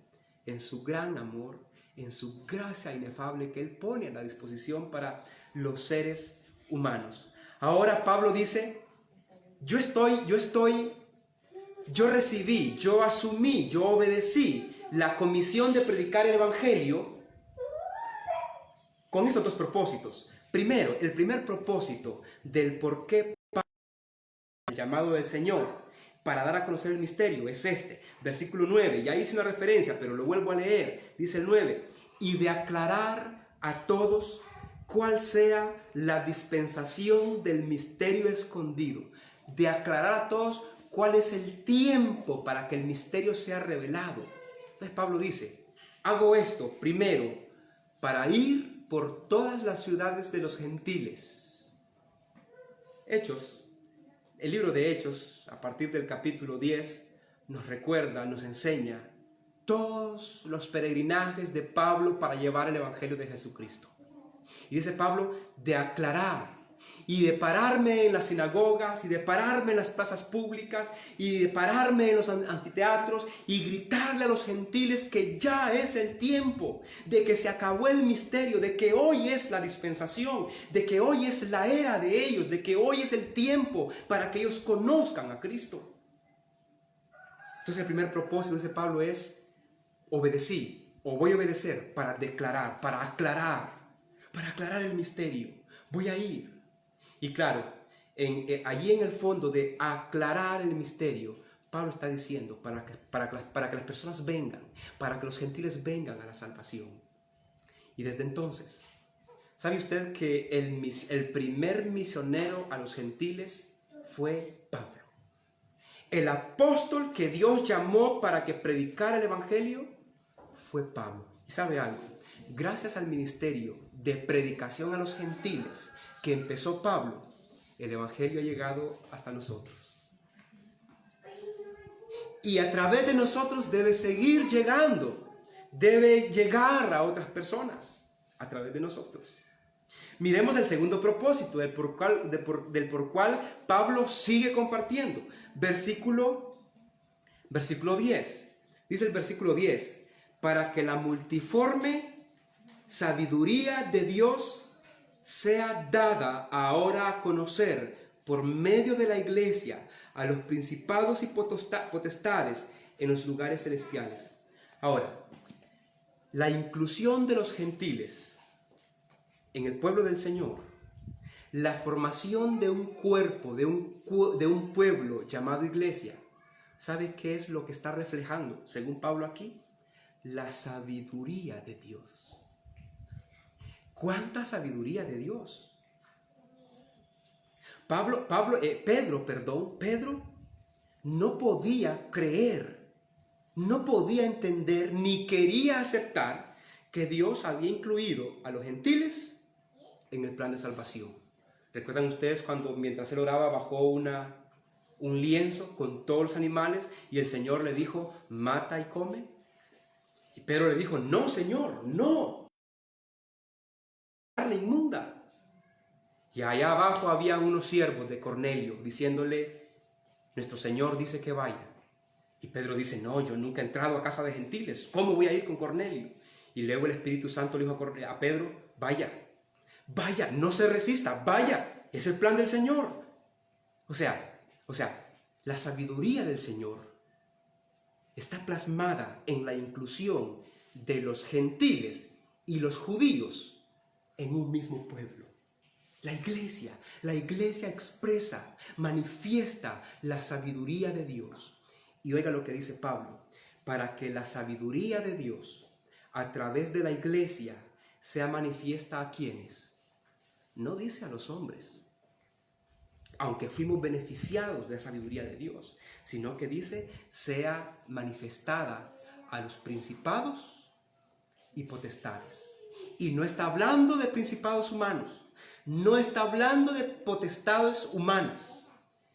en su gran amor, en su gracia inefable que Él pone a la disposición para los seres humanos. Ahora Pablo dice, yo recibí, yo asumí, yo obedecí la comisión de predicar el Evangelio con estos dos propósitos. Primero, el primer propósito del por qué el llamado del Señor para dar a conocer el misterio es este, versículo 9, ya hice una referencia, pero lo vuelvo a leer, dice el 9, y de aclarar a todos cuál sea la dispensación del misterio escondido, de aclarar a todos cuál es el tiempo para que el misterio sea revelado. Entonces Pablo dice, hago esto primero para ir por todas las ciudades de los gentiles. Hechos, el libro de Hechos, a partir del capítulo 10, nos recuerda, nos enseña todos los peregrinajes de Pablo para llevar el Evangelio de Jesucristo. Y dice Pablo, de aclarar y de pararme en las sinagogas y de pararme en las plazas públicas y de pararme en los anfiteatros y gritarle a los gentiles que ya es el tiempo, de que se acabó el misterio, de que hoy es la dispensación, de que hoy es la era de ellos, de que hoy es el tiempo para que ellos conozcan a Cristo. Entonces el primer propósito, dice Pablo, es obedecí o voy a obedecer para declarar, para aclarar el misterio. Voy a ir. Y claro, allí en el fondo de aclarar el misterio, Pablo está diciendo para que las personas vengan, para que los gentiles vengan a la salvación. Y desde entonces, ¿sabe usted que el primer misionero a los gentiles fue Pablo? El apóstol que Dios llamó para que predicara el Evangelio fue Pablo. ¿Y sabe algo? Gracias al ministerio de predicación a los gentiles que empezó Pablo, el Evangelio ha llegado hasta nosotros. Y a través de nosotros debe seguir llegando, debe llegar a otras personas a través de nosotros. Miremos el segundo propósito del por cual Pablo sigue compartiendo. Versículo 10. Dice el versículo 10, para que la multiforme sabiduría de Dios sea dada ahora a conocer por medio de la iglesia a los principados y potestades en los lugares celestiales. Ahora, la inclusión de los gentiles en el pueblo del Señor, la formación de un cuerpo, de un pueblo llamado iglesia, ¿sabe qué es lo que está reflejando, según Pablo aquí? La sabiduría de Dios. ¿Cuánta sabiduría de Dios? Pedro no podía creer, no podía entender, ni quería aceptar que Dios había incluido a los gentiles en el plan de salvación. ¿Recuerdan ustedes cuando mientras él oraba bajó un lienzo con todos los animales y el Señor le dijo, mata y come? Y Pedro le dijo, no, Señor, no. Carne inmunda. Y allá abajo había unos siervos de Cornelio diciéndole, nuestro Señor dice que vaya. Y Pedro dice, no, yo nunca he entrado a casa de gentiles, ¿cómo voy a ir con Cornelio? Y luego el Espíritu Santo le dijo a Pedro, vaya, no se resista, vaya, es el plan del Señor. O sea, la sabiduría del Señor está plasmada en la inclusión de los gentiles y los judíos en un mismo pueblo. La iglesia expresa, manifiesta la sabiduría de Dios. Y oiga lo que dice Pablo, para que la sabiduría de Dios a través de la iglesia sea manifiesta a quienes. No dice a los hombres. aunque fuimos beneficiados de la sabiduría de Dios, sino que dice, sea manifestada a los principados y potestades. Y no está hablando de principados humanos, no está hablando de potestades humanas,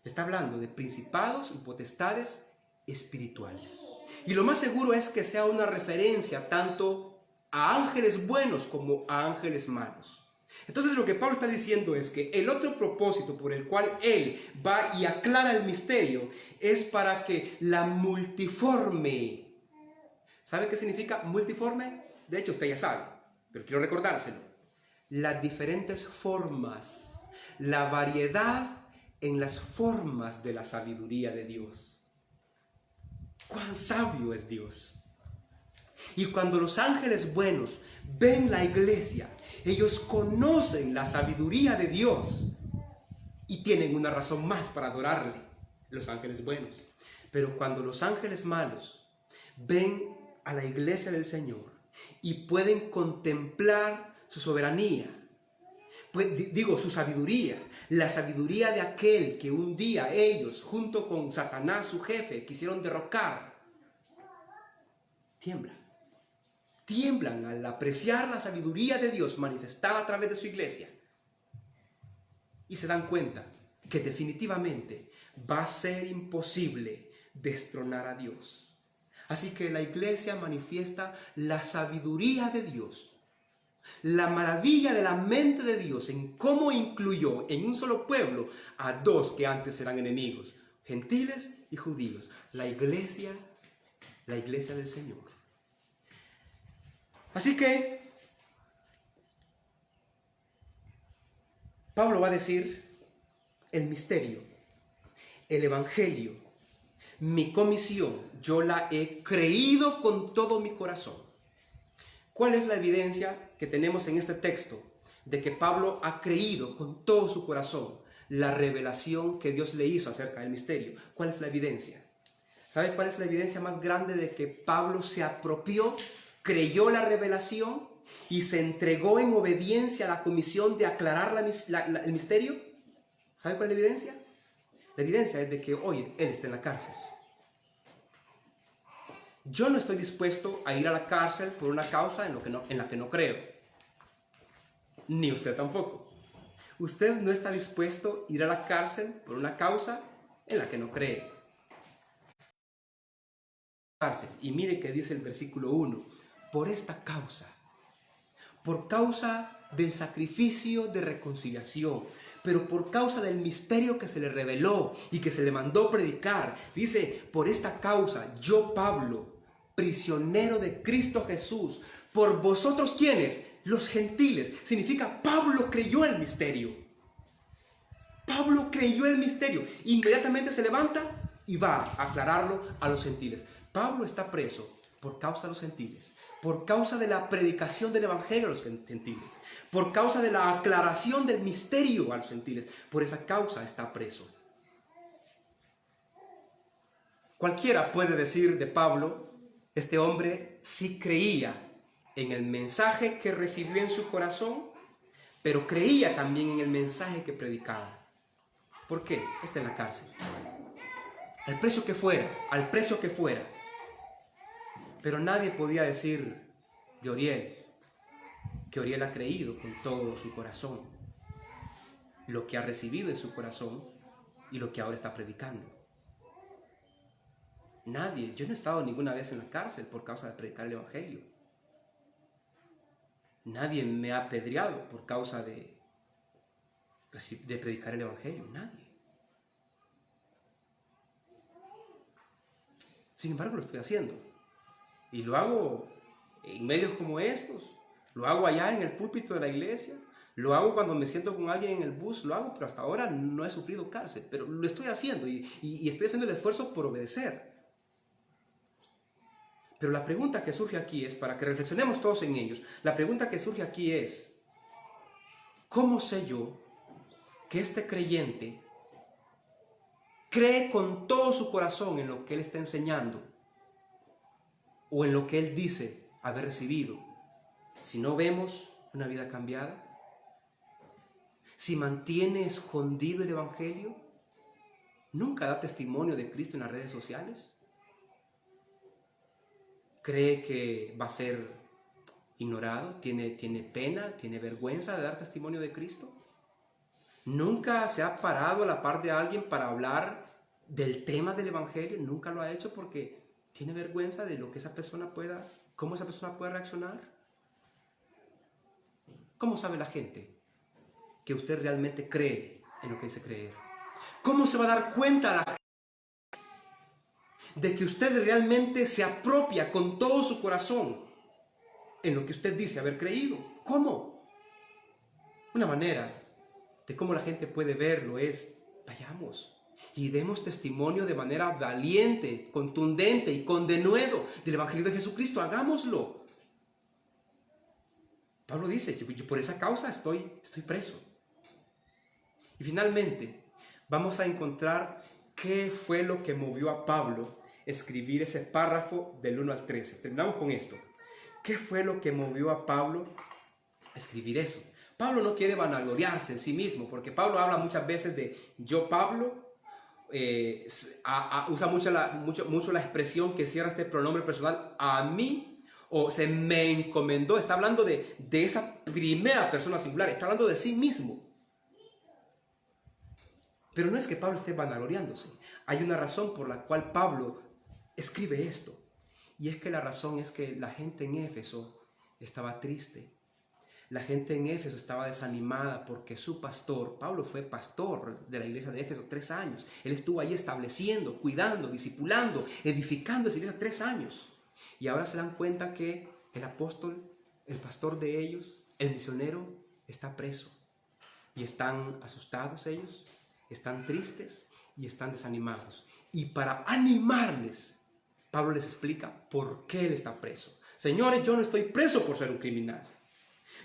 está hablando de principados y potestades espirituales. Y lo más seguro es que sea una referencia tanto a ángeles buenos como a ángeles malos. Entonces lo que Pablo está diciendo es que el otro propósito por el cual él va y aclara el misterio es para que la multiforme, ¿sabe qué significa multiforme? De hecho usted ya sabe, pero quiero recordárselo. Las diferentes formas, la variedad en las formas de la sabiduría de Dios. ¡Cuán sabio es Dios! Y cuando los ángeles buenos ven la iglesia, ellos conocen la sabiduría de Dios y tienen una razón más para adorarle, los ángeles buenos. Pero cuando los ángeles malos ven a la iglesia del Señor y pueden contemplar su soberanía, pues, digo, su sabiduría, la sabiduría de aquel que un día ellos, junto con Satanás, su jefe, quisieron derrocar, tiemblan al apreciar la sabiduría de Dios manifestada a través de su iglesia y se dan cuenta que definitivamente va a ser imposible destronar a Dios. Así que la iglesia manifiesta la sabiduría de Dios, la maravilla de la mente de Dios en cómo incluyó en un solo pueblo a dos que antes eran enemigos, gentiles y judíos, la iglesia del Señor. Así que Pablo va a decir el misterio, el evangelio, mi comisión, yo la he creído con todo mi corazón. ¿Cuál es la evidencia que tenemos en este texto de que Pablo ha creído con todo su corazón la revelación que Dios le hizo acerca del misterio? ¿Cuál es la evidencia? ¿Sabe cuál es la evidencia más grande de que Pablo se apropió, creyó la revelación y se entregó en obediencia a la comisión de aclarar el misterio? ¿Sabe cuál es la evidencia? La evidencia es de que hoy él está en la cárcel. Yo no estoy dispuesto a ir a la cárcel por una causa en la que no creo. Ni usted tampoco. Usted no está dispuesto a ir a la cárcel por una causa en la que no cree. Y mire que dice el versículo 1, por esta causa, por causa del sacrificio de reconciliación, pero por causa del misterio que se le reveló y que se le mandó predicar, dice, por esta causa, yo Pablo, prisionero de Cristo Jesús, por vosotros, ¿quiénes? Los gentiles. Significa, Pablo creyó el misterio. Pablo creyó el misterio. Inmediatamente se levanta y va a aclararlo a los gentiles. Pablo está preso por causa de los gentiles, por causa de la predicación del evangelio a los gentiles, por causa de la aclaración del misterio a los gentiles. Por esa causa está preso. Cualquiera puede decir de Pablo, este hombre sí creía en el mensaje que recibió en su corazón, pero creía también en el mensaje que predicaba. ¿Por qué? Está en la cárcel. Al precio que fuera. Pero nadie podía decir de Oriel que Oriel ha creído con todo su corazón lo que ha recibido en su corazón y lo que ahora está predicando. Nadie. Yo no he estado ninguna vez en la cárcel por causa de predicar el evangelio. Nadie me ha apedreado por causa de predicar el evangelio. Nadie. Sin embargo, lo estoy haciendo. Y lo hago en medios como estos. Lo hago allá en el púlpito de la iglesia. Lo hago cuando me siento con alguien en el bus. Lo hago, pero hasta ahora no he sufrido cárcel. Pero lo estoy haciendo y estoy haciendo el esfuerzo por obedecer. Pero la pregunta que surge aquí es, para que reflexionemos todos en ellos, la pregunta que surge aquí es, ¿cómo sé yo que este creyente cree con todo su corazón en lo que él está enseñando o en lo que él dice haber recibido, si no vemos una vida cambiada? si mantiene escondido el Evangelio, nunca da testimonio de Cristo en las redes sociales, cree que va a ser ignorado, tiene pena, tiene vergüenza de dar testimonio de Cristo, nunca se ha parado a la par de alguien para hablar del tema del Evangelio, nunca lo ha hecho porque tiene vergüenza de lo que esa persona pueda, cómo esa persona puede reaccionar. ¿Cómo sabe la gente que usted realmente cree en lo que dice creer? ¿Cómo se va a dar cuenta la gente de que usted realmente se apropia con todo su corazón en lo que usted dice haber creído? ¿Cómo? Una manera de cómo la gente puede verlo es, vayamos y demos testimonio de manera valiente, contundente y con denuedo del Evangelio de Jesucristo. Hagámoslo. Pablo dice, yo por esa causa estoy preso. Y finalmente, vamos a encontrar qué fue lo que movió a Pablo a escribir ese párrafo del 1 al 13. Terminamos con esto. ¿Qué fue lo que movió a Pablo a escribir eso? Pablo no quiere vanagloriarse en sí mismo, porque Pablo habla muchas veces de yo, Pablo, usa mucho la expresión que cierra este pronombre personal, a mí, o se me encomendó. Está hablando de esa primera persona singular, está hablando de sí mismo. Pero no es que Pablo esté vanagloriándose. Hay una razón por la cual Pablo escribe esto. Y es que la razón es que la gente en Éfeso estaba triste. La gente en Éfeso estaba desanimada porque su pastor, Pablo fue pastor de la iglesia de Éfeso 3 años. Él estuvo ahí estableciendo, cuidando, discipulando, edificando esa iglesia 3 años. Y ahora se dan cuenta que el apóstol, el pastor de ellos, el misionero, está preso. Y están asustados ellos, están tristes y están desanimados. Y para animarles, Pablo les explica por qué él está preso. Señores, yo no estoy preso por ser un criminal.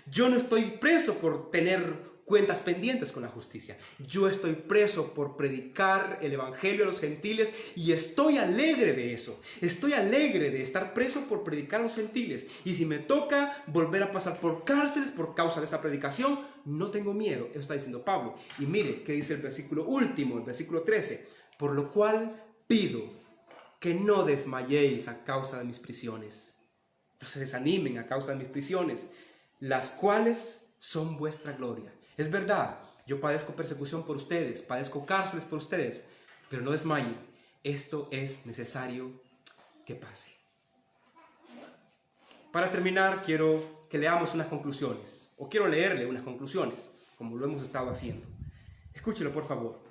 Yo no estoy preso por tener cuentas pendientes con la justicia. Yo estoy preso por predicar el evangelio a los gentiles y estoy alegre de eso. Estoy alegre de estar preso por predicar a los gentiles. Y si me toca volver a pasar por cárceles por causa de esta predicación, no tengo miedo. Eso está diciendo Pablo. Y mire qué dice el versículo último, el versículo 13. Por lo cual pido que no desmayéis a causa de mis prisiones. No se desanimen a causa de mis prisiones, las cuales son vuestra gloria. Es verdad, yo padezco persecución por ustedes, padezco cárceles por ustedes, pero no desmayen. Esto es necesario que pase. Para terminar, quiero que leamos unas conclusiones, o quiero leerle unas conclusiones, como lo hemos estado haciendo. Escúchelo, por favor.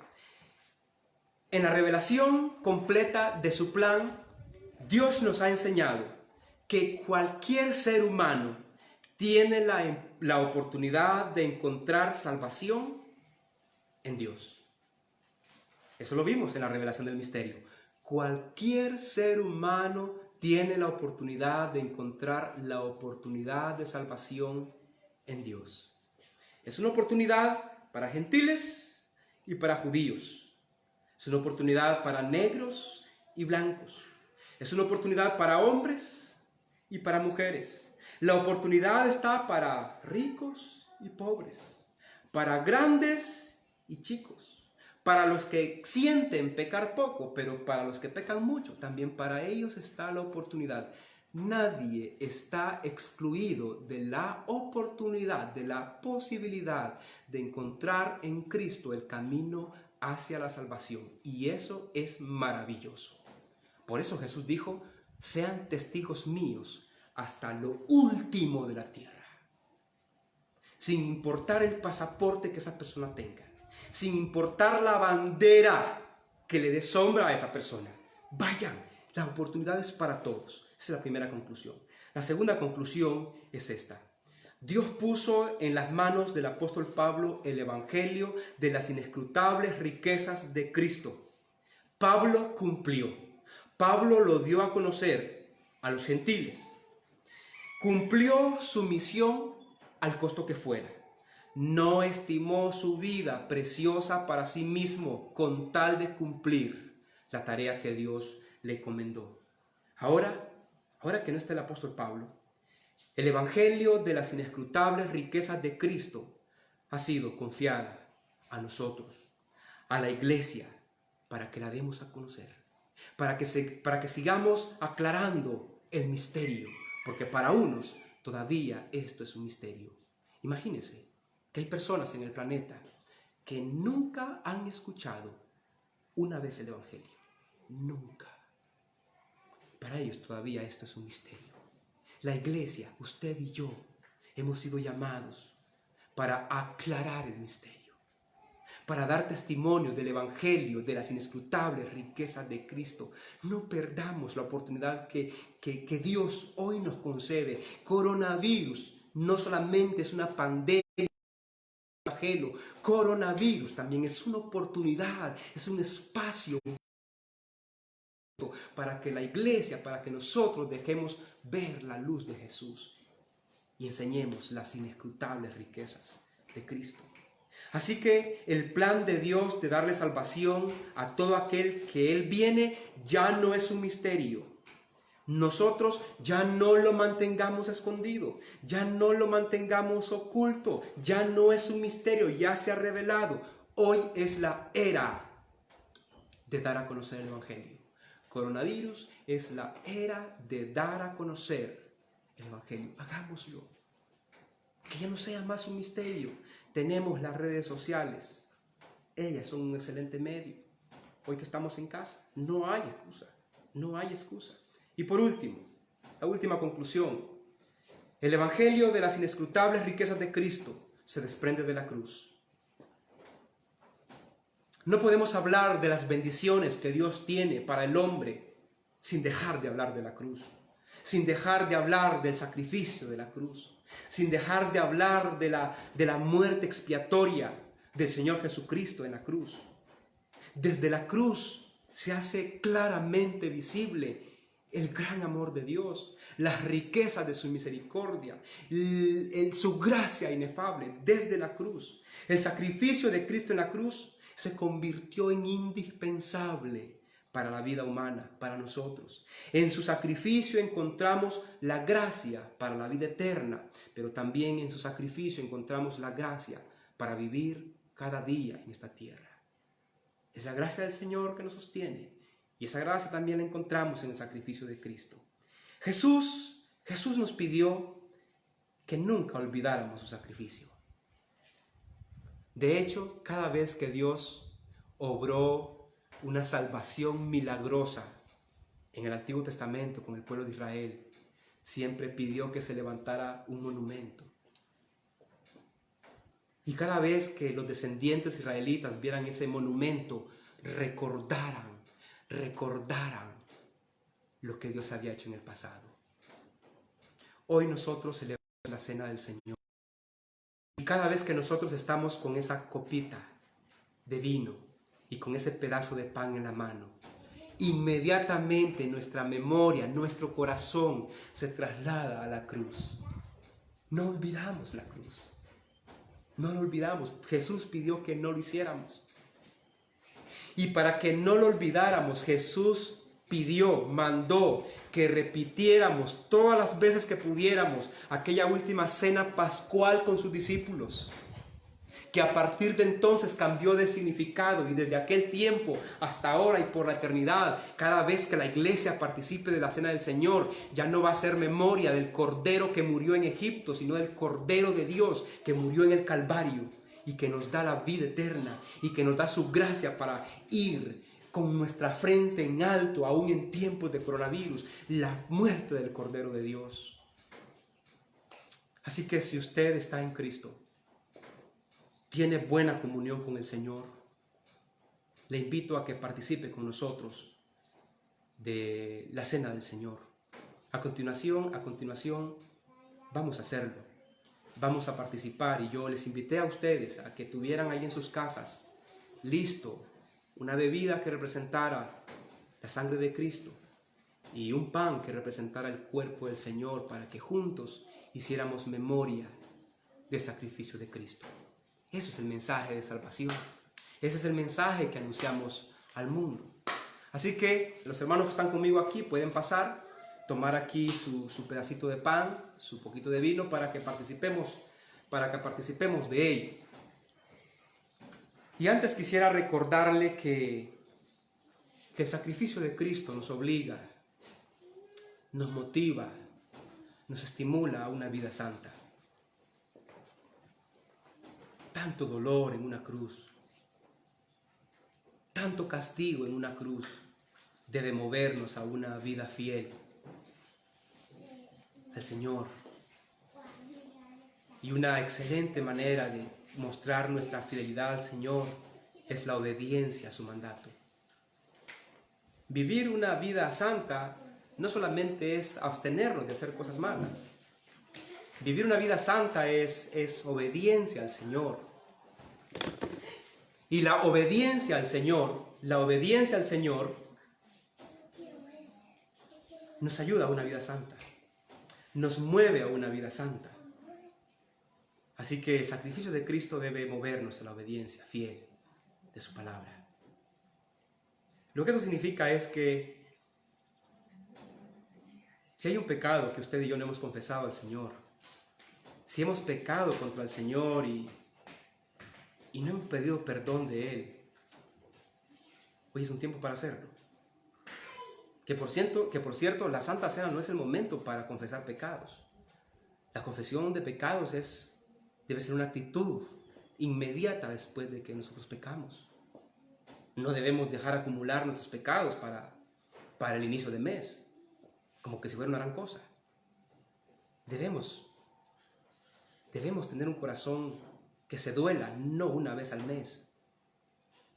En la revelación completa de su plan, Dios nos ha enseñado que cualquier ser humano tiene la oportunidad de encontrar salvación en Dios. Eso lo vimos en la revelación del misterio. Cualquier ser humano tiene la oportunidad de encontrar la oportunidad de salvación en Dios. Es una oportunidad para gentiles y para judíos. Es una oportunidad para negros y blancos. Es una oportunidad para hombres y para mujeres. La oportunidad está para ricos y pobres, para grandes y chicos, para los que sienten pecar poco, pero para los que pecan mucho, también para ellos está la oportunidad. Nadie está excluido de la oportunidad, de la posibilidad de encontrar en Cristo el camino hacia la salvación. Y eso es maravilloso. Por eso Jesús dijo, sean testigos míos hasta lo último de la tierra, sin importar el pasaporte que esa persona tenga, sin importar la bandera que le dé sombra a esa persona. Vayan, la oportunidad es para todos. Esa es la primera conclusión. La segunda conclusión es esta. Dios puso en las manos del apóstol Pablo el evangelio de las inescrutables riquezas de Cristo. Pablo cumplió. Pablo lo dio a conocer a los gentiles. Cumplió su misión al costo que fuera. No estimó su vida preciosa para sí mismo con tal de cumplir la tarea que Dios le encomendó. Ahora que no está el apóstol Pablo, el evangelio de las inescrutables riquezas de Cristo ha sido confiada a nosotros, a la iglesia, para que la demos a conocer, para que sigamos aclarando el misterio, porque para unos todavía esto es un misterio. Imagínense que hay personas en el planeta que nunca han escuchado una vez el Evangelio. Nunca. Para ellos todavía esto es un misterio. La iglesia, usted y yo, hemos sido llamados para aclarar el misterio, para dar testimonio del Evangelio, de las inescrutables riquezas de Cristo. No perdamos la oportunidad que Dios hoy nos concede. Coronavirus no solamente es una pandemia, coronavirus también es una oportunidad, es un espacio para que la iglesia, para que nosotros dejemos ver la luz de Jesús y enseñemos las inescrutables riquezas de Cristo. Así que el plan de Dios de darle salvación a todo aquel que Él viene ya no es un misterio. Nosotros ya no lo mantengamos escondido, ya no lo mantengamos oculto, ya no es un misterio, ya se ha revelado. Hoy es la era de dar a conocer el Evangelio. Coronavirus es la era de dar a conocer el Evangelio. Hagámoslo. Que ya no sea más un misterio. Tenemos las redes sociales. Ellas son un excelente medio. Hoy que estamos en casa, no hay excusa. No hay excusa. Y por último, la última conclusión. El Evangelio de las inescrutables riquezas de Cristo se desprende de la cruz. No podemos hablar de las bendiciones que Dios tiene para el hombre sin dejar de hablar de la cruz, sin dejar de hablar del sacrificio de la cruz, sin dejar de hablar de la muerte expiatoria del Señor Jesucristo en la cruz. Desde la cruz se hace claramente visible el gran amor de Dios, las riquezas de su misericordia, su gracia inefable desde la cruz. El sacrificio de Cristo en la cruz se convirtió en indispensable para la vida humana, para nosotros. En su sacrificio encontramos la gracia para la vida eterna, pero también en su sacrificio encontramos la gracia para vivir cada día en esta tierra. Es la gracia del Señor que nos sostiene, y esa gracia también la encontramos en el sacrificio de Cristo. Jesús nos pidió que nunca olvidáramos su sacrificio. De hecho, cada vez que Dios obró una salvación milagrosa en el Antiguo Testamento con el pueblo de Israel, siempre pidió que se levantara un monumento. Y cada vez que los descendientes israelitas vieran ese monumento, recordaran lo que Dios había hecho en el pasado. Hoy nosotros celebramos la Cena del Señor. Y cada vez que nosotros estamos con esa copita de vino y con ese pedazo de pan en la mano, inmediatamente nuestra memoria, nuestro corazón se traslada a la cruz. No olvidamos la cruz. No lo olvidamos. Jesús pidió que no lo hiciéramos. Y para que no lo olvidáramos, Jesús mandó que repitiéramos todas las veces que pudiéramos aquella última cena pascual con sus discípulos, que a partir de entonces cambió de significado, y desde aquel tiempo hasta ahora y por la eternidad, cada vez que la iglesia participe de la Cena del Señor, ya no va a ser memoria del Cordero que murió en Egipto, sino del Cordero de Dios que murió en el Calvario y que nos da la vida eterna y que nos da su gracia para ir con nuestra frente en alto, aún en tiempos de coronavirus, la muerte del Cordero de Dios. Así que si usted está en Cristo, tiene buena comunión con el Señor, le invito a que participe con nosotros de la Cena del Señor. A continuación, vamos a hacerlo. Vamos a participar, y yo les invité a ustedes a que tuvieran ahí en sus casas listo una bebida que representara la sangre de Cristo y un pan que representara el cuerpo del Señor, para que juntos hiciéramos memoria del sacrificio de Cristo. Eso es el mensaje de salvación. Ese es el mensaje que anunciamos al mundo. Así que los hermanos que están conmigo aquí pueden pasar, tomar aquí su pedacito de pan, su poquito de vino, para que participemos de ello. Y antes quisiera recordarle que el sacrificio de Cristo nos obliga, nos motiva, nos estimula a una vida santa. Tanto dolor en una cruz, tanto castigo en una cruz, debe movernos a una vida fiel al Señor. Y una excelente manera de mostrar nuestra fidelidad al Señor es la obediencia a su mandato. Vivir una vida santa no solamente es abstenernos de hacer cosas malas. Vivir una vida santa es obediencia al Señor. Y la obediencia al Señor nos ayuda a una vida santa. Nos mueve a una vida santa. Así que el sacrificio de Cristo debe movernos a la obediencia fiel de su palabra. Lo que eso significa es que si hay un pecado que usted y yo no hemos confesado al Señor, si hemos pecado contra el Señor y no hemos pedido perdón de Él, hoy es un tiempo para hacerlo. Que por cierto, la Santa Cena no es el momento para confesar pecados. La confesión de pecados debe ser una actitud inmediata después de que nosotros pecamos. No debemos dejar acumular nuestros pecados para el inicio de mes, como que si fuera una gran cosa. Debemos tener un corazón que se duela, no una vez al mes.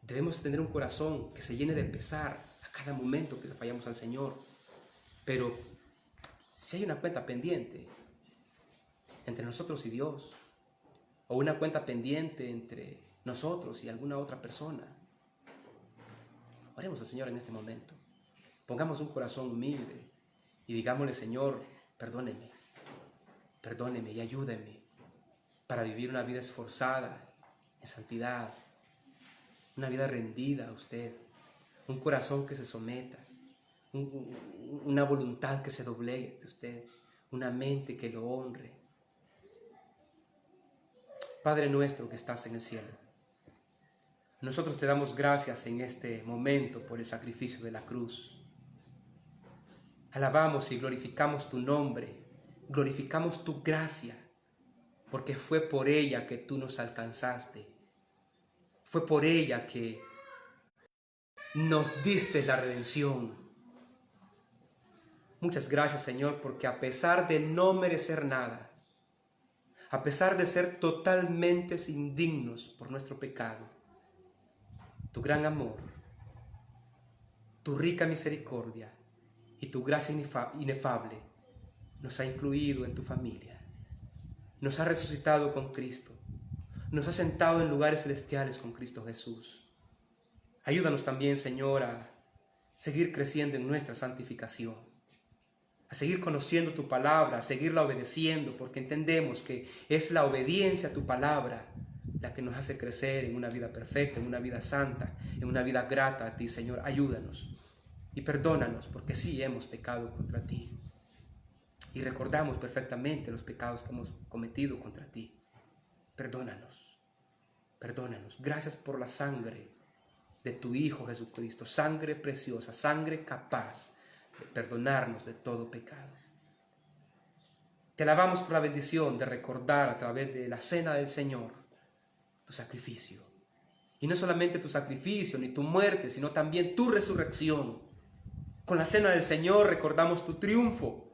Debemos tener un corazón que se llene de pesar a cada momento que le fallamos al Señor. Pero si hay una cuenta pendiente entre nosotros y Dios, o una cuenta pendiente entre nosotros y alguna otra persona, oremos al Señor en este momento. Pongamos un corazón humilde y digámosle: Señor, perdóneme y ayúdeme para vivir una vida esforzada en santidad, una vida rendida a usted, un corazón que se someta, una voluntad que se doblegue de usted, una mente que lo honre. Padre nuestro que estás en el cielo, nosotros te damos gracias en este momento por el sacrificio de la cruz. Alabamos y glorificamos tu nombre, glorificamos tu gracia, porque fue por ella que tú nos alcanzaste. Fue por ella que nos diste la redención. Muchas gracias, Señor, porque a pesar de no merecer nada, a pesar de ser totalmente indignos por nuestro pecado, tu gran amor, tu rica misericordia y tu gracia inefable nos ha incluido en tu familia, nos ha resucitado con Cristo, nos ha sentado en lugares celestiales con Cristo Jesús. Ayúdanos también, Señor, a seguir creciendo en nuestra santificación, a seguir conociendo tu palabra, a seguirla obedeciendo, porque entendemos que es la obediencia a tu palabra la que nos hace crecer en una vida perfecta, en una vida santa, en una vida grata a ti, Señor. Ayúdanos y perdónanos, porque sí hemos pecado contra ti y recordamos perfectamente los pecados que hemos cometido contra ti. Perdónanos, perdónanos. Gracias por la sangre de tu Hijo Jesucristo, sangre preciosa, sangre capaz de perdonarnos de todo pecado. Te alabamos por la bendición de recordar a través de la cena del Señor tu sacrificio. Y no solamente tu sacrificio ni tu muerte, sino también tu resurrección. Con la cena del Señor recordamos tu triunfo,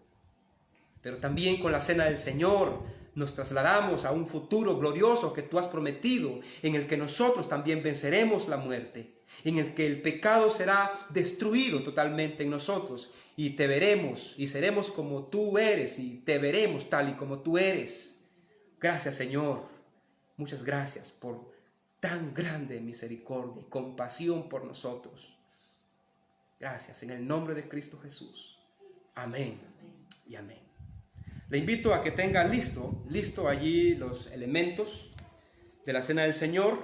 pero también con la cena del Señor nos trasladamos a un futuro glorioso que tú has prometido, en el que nosotros también venceremos la muerte, en el que el pecado será destruido totalmente en nosotros y te veremos y seremos como tú eres y te veremos tal y como tú eres. Gracias, Señor. Muchas gracias por tan grande misericordia y compasión por nosotros. Gracias en el nombre de Cristo Jesús. Amén y amén. Le invito a que tenga listo allí los elementos de la cena del Señor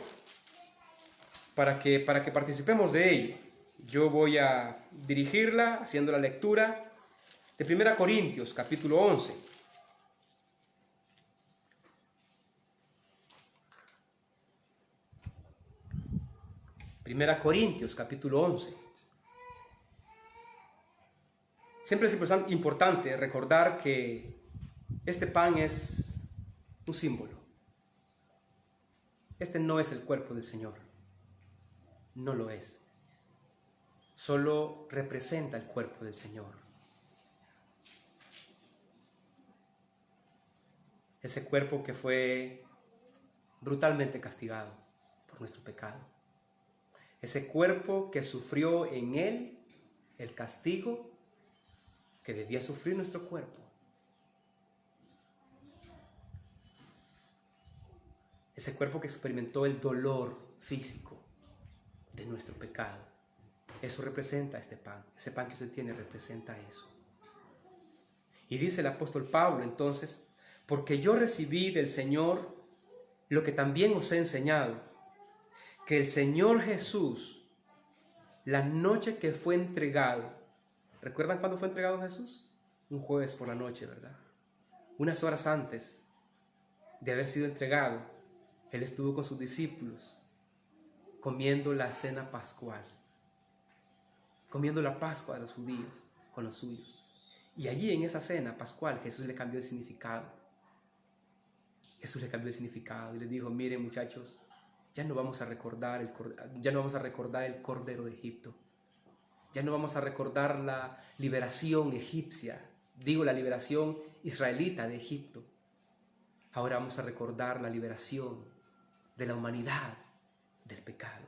para que participemos de ello. Yo voy a dirigirla haciendo la lectura de 1 Corintios capítulo 11. 1 Corintios capítulo 11. Siempre es importante recordar que este pan es un símbolo. Este no es el cuerpo del Señor. No lo es. Solo representa el cuerpo del Señor. Ese cuerpo que fue brutalmente castigado por nuestro pecado. Ese cuerpo que sufrió en él el castigo que debía sufrir nuestro cuerpo. Ese cuerpo que experimentó el dolor físico de nuestro pecado. Eso representa este pan. Ese pan que usted tiene representa eso. Y dice el apóstol Pablo entonces, porque yo recibí del Señor lo que también os he enseñado, que el Señor Jesús, la noche que fue entregado, ¿recuerdan cuándo fue entregado Jesús? Un jueves por la noche, ¿verdad? Unas horas antes de haber sido entregado, Él estuvo con sus discípulos comiendo la cena pascual, comiendo la Pascua de los judíos con los suyos. Y allí en esa cena pascual Jesús le cambió el significado. Jesús le cambió el significado y les dijo, miren muchachos, ya no vamos a recordar el Cordero de Egipto. Ya no vamos a recordar la liberación egipcia, la liberación israelita de Egipto. Ahora vamos a recordar la liberación de la humanidad del pecado.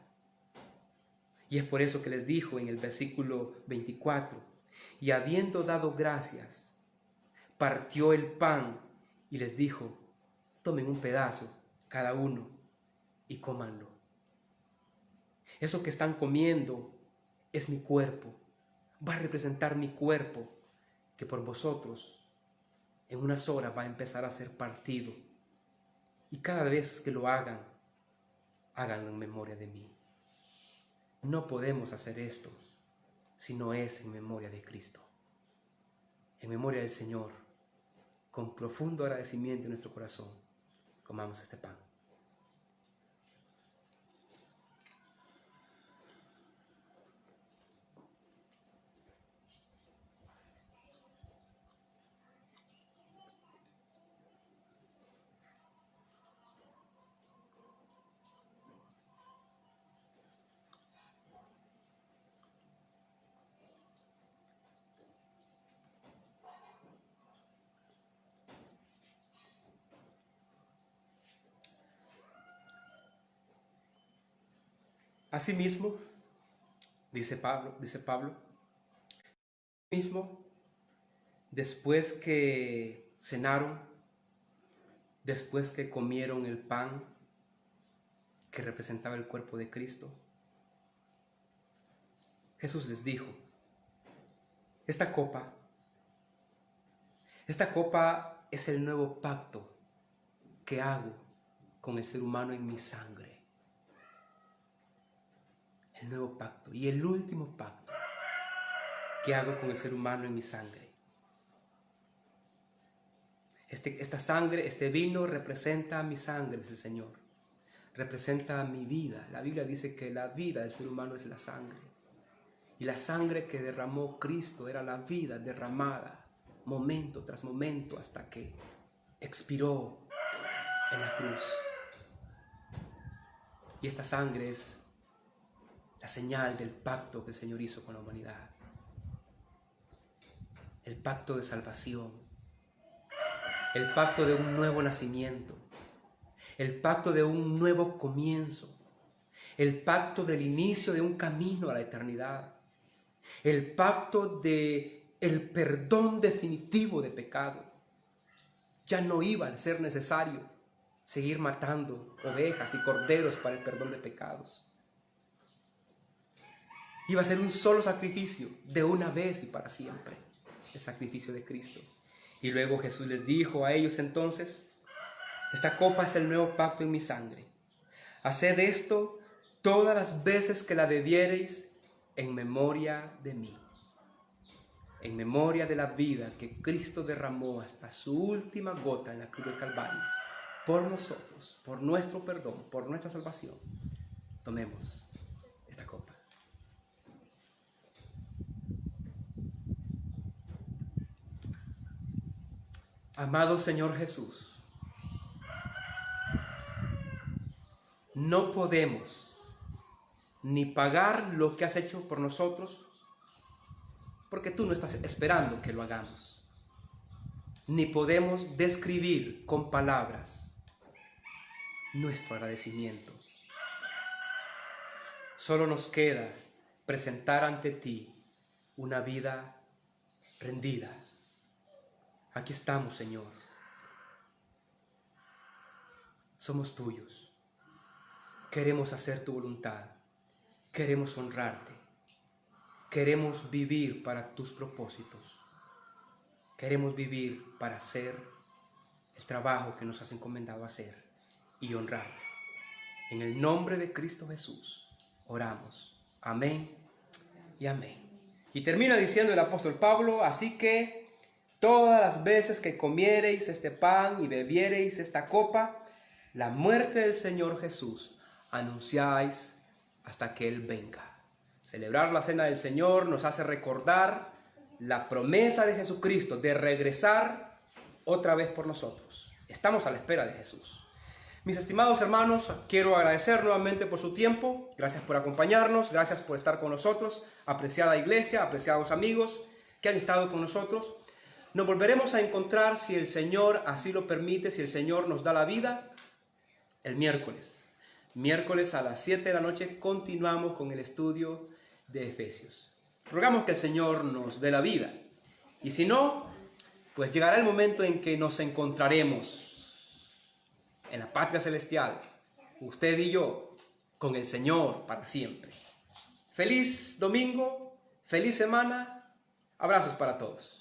Y es por eso que les dijo en el versículo 24, y habiendo dado gracias, partió el pan y les dijo, tomen un pedazo cada uno y cómanlo. Eso que están comiendo es mi cuerpo, va a representar mi cuerpo, que por vosotros en unas horas va a empezar a ser partido. Y cada vez que lo hagan, háganlo en memoria de mí. No podemos hacer esto si no es en memoria de Cristo, en memoria del Señor, con profundo agradecimiento en nuestro corazón. Comamos este pan. Asimismo, dice Pablo, mismo, después que cenaron, después que comieron el pan que representaba el cuerpo de Cristo, Jesús les dijo, esta copa es el nuevo pacto que hago con el ser humano en mi sangre. El nuevo pacto y el último pacto que hago con el ser humano en mi sangre. Esta sangre, este vino representa mi sangre, dice el Señor. Representa mi vida. La Biblia dice que la vida del ser humano es la sangre. Y la sangre que derramó Cristo era la vida derramada momento tras momento hasta que expiró en la cruz. Y esta sangre es la señal del pacto que el Señor hizo con la humanidad. El pacto de salvación. El pacto de un nuevo nacimiento. El pacto de un nuevo comienzo. El pacto del inicio de un camino a la eternidad. El pacto de el perdón definitivo de pecado. Ya no iba a ser necesario seguir matando ovejas y corderos para el perdón de pecados. Iba a ser un solo sacrificio, de una vez y para siempre, el sacrificio de Cristo. Y luego Jesús les dijo a ellos entonces, esta copa es el nuevo pacto en mi sangre. Haced esto todas las veces que la bebiereis en memoria de mí. En memoria de la vida que Cristo derramó hasta su última gota en la cruz del Calvario. Por nosotros, por nuestro perdón, por nuestra salvación. Tomemos esta Amado Señor Jesús, no podemos ni pagar lo que has hecho por nosotros, porque tú no estás esperando que lo hagamos. Ni podemos describir con palabras nuestro agradecimiento. Solo nos queda presentar ante ti una vida rendida. Aquí estamos, Señor. Somos tuyos. Queremos hacer tu voluntad. Queremos honrarte. Queremos vivir para tus propósitos. Queremos vivir para hacer el trabajo que nos has encomendado hacer y honrarte. En el nombre de Cristo Jesús oramos. Amén y amén. Y termina diciendo el apóstol Pablo: así que todas las veces que comiereis este pan y bebiereis esta copa, la muerte del Señor Jesús anunciáis hasta que Él venga. Celebrar la cena del Señor nos hace recordar la promesa de Jesucristo de regresar otra vez por nosotros. Estamos a la espera de Jesús. Mis estimados hermanos, quiero agradecer nuevamente por su tiempo. Gracias por acompañarnos, gracias por estar con nosotros. Apreciada iglesia, apreciados amigos que han estado con nosotros. Nos volveremos a encontrar, si el Señor así lo permite, si el Señor nos da la vida, el miércoles. Miércoles a las 7 de la noche continuamos con el estudio de Efesios. Rogamos que el Señor nos dé la vida. Y si no, pues llegará el momento en que nos encontraremos en la patria celestial, usted y yo, con el Señor para siempre. Feliz domingo, feliz semana, abrazos para todos.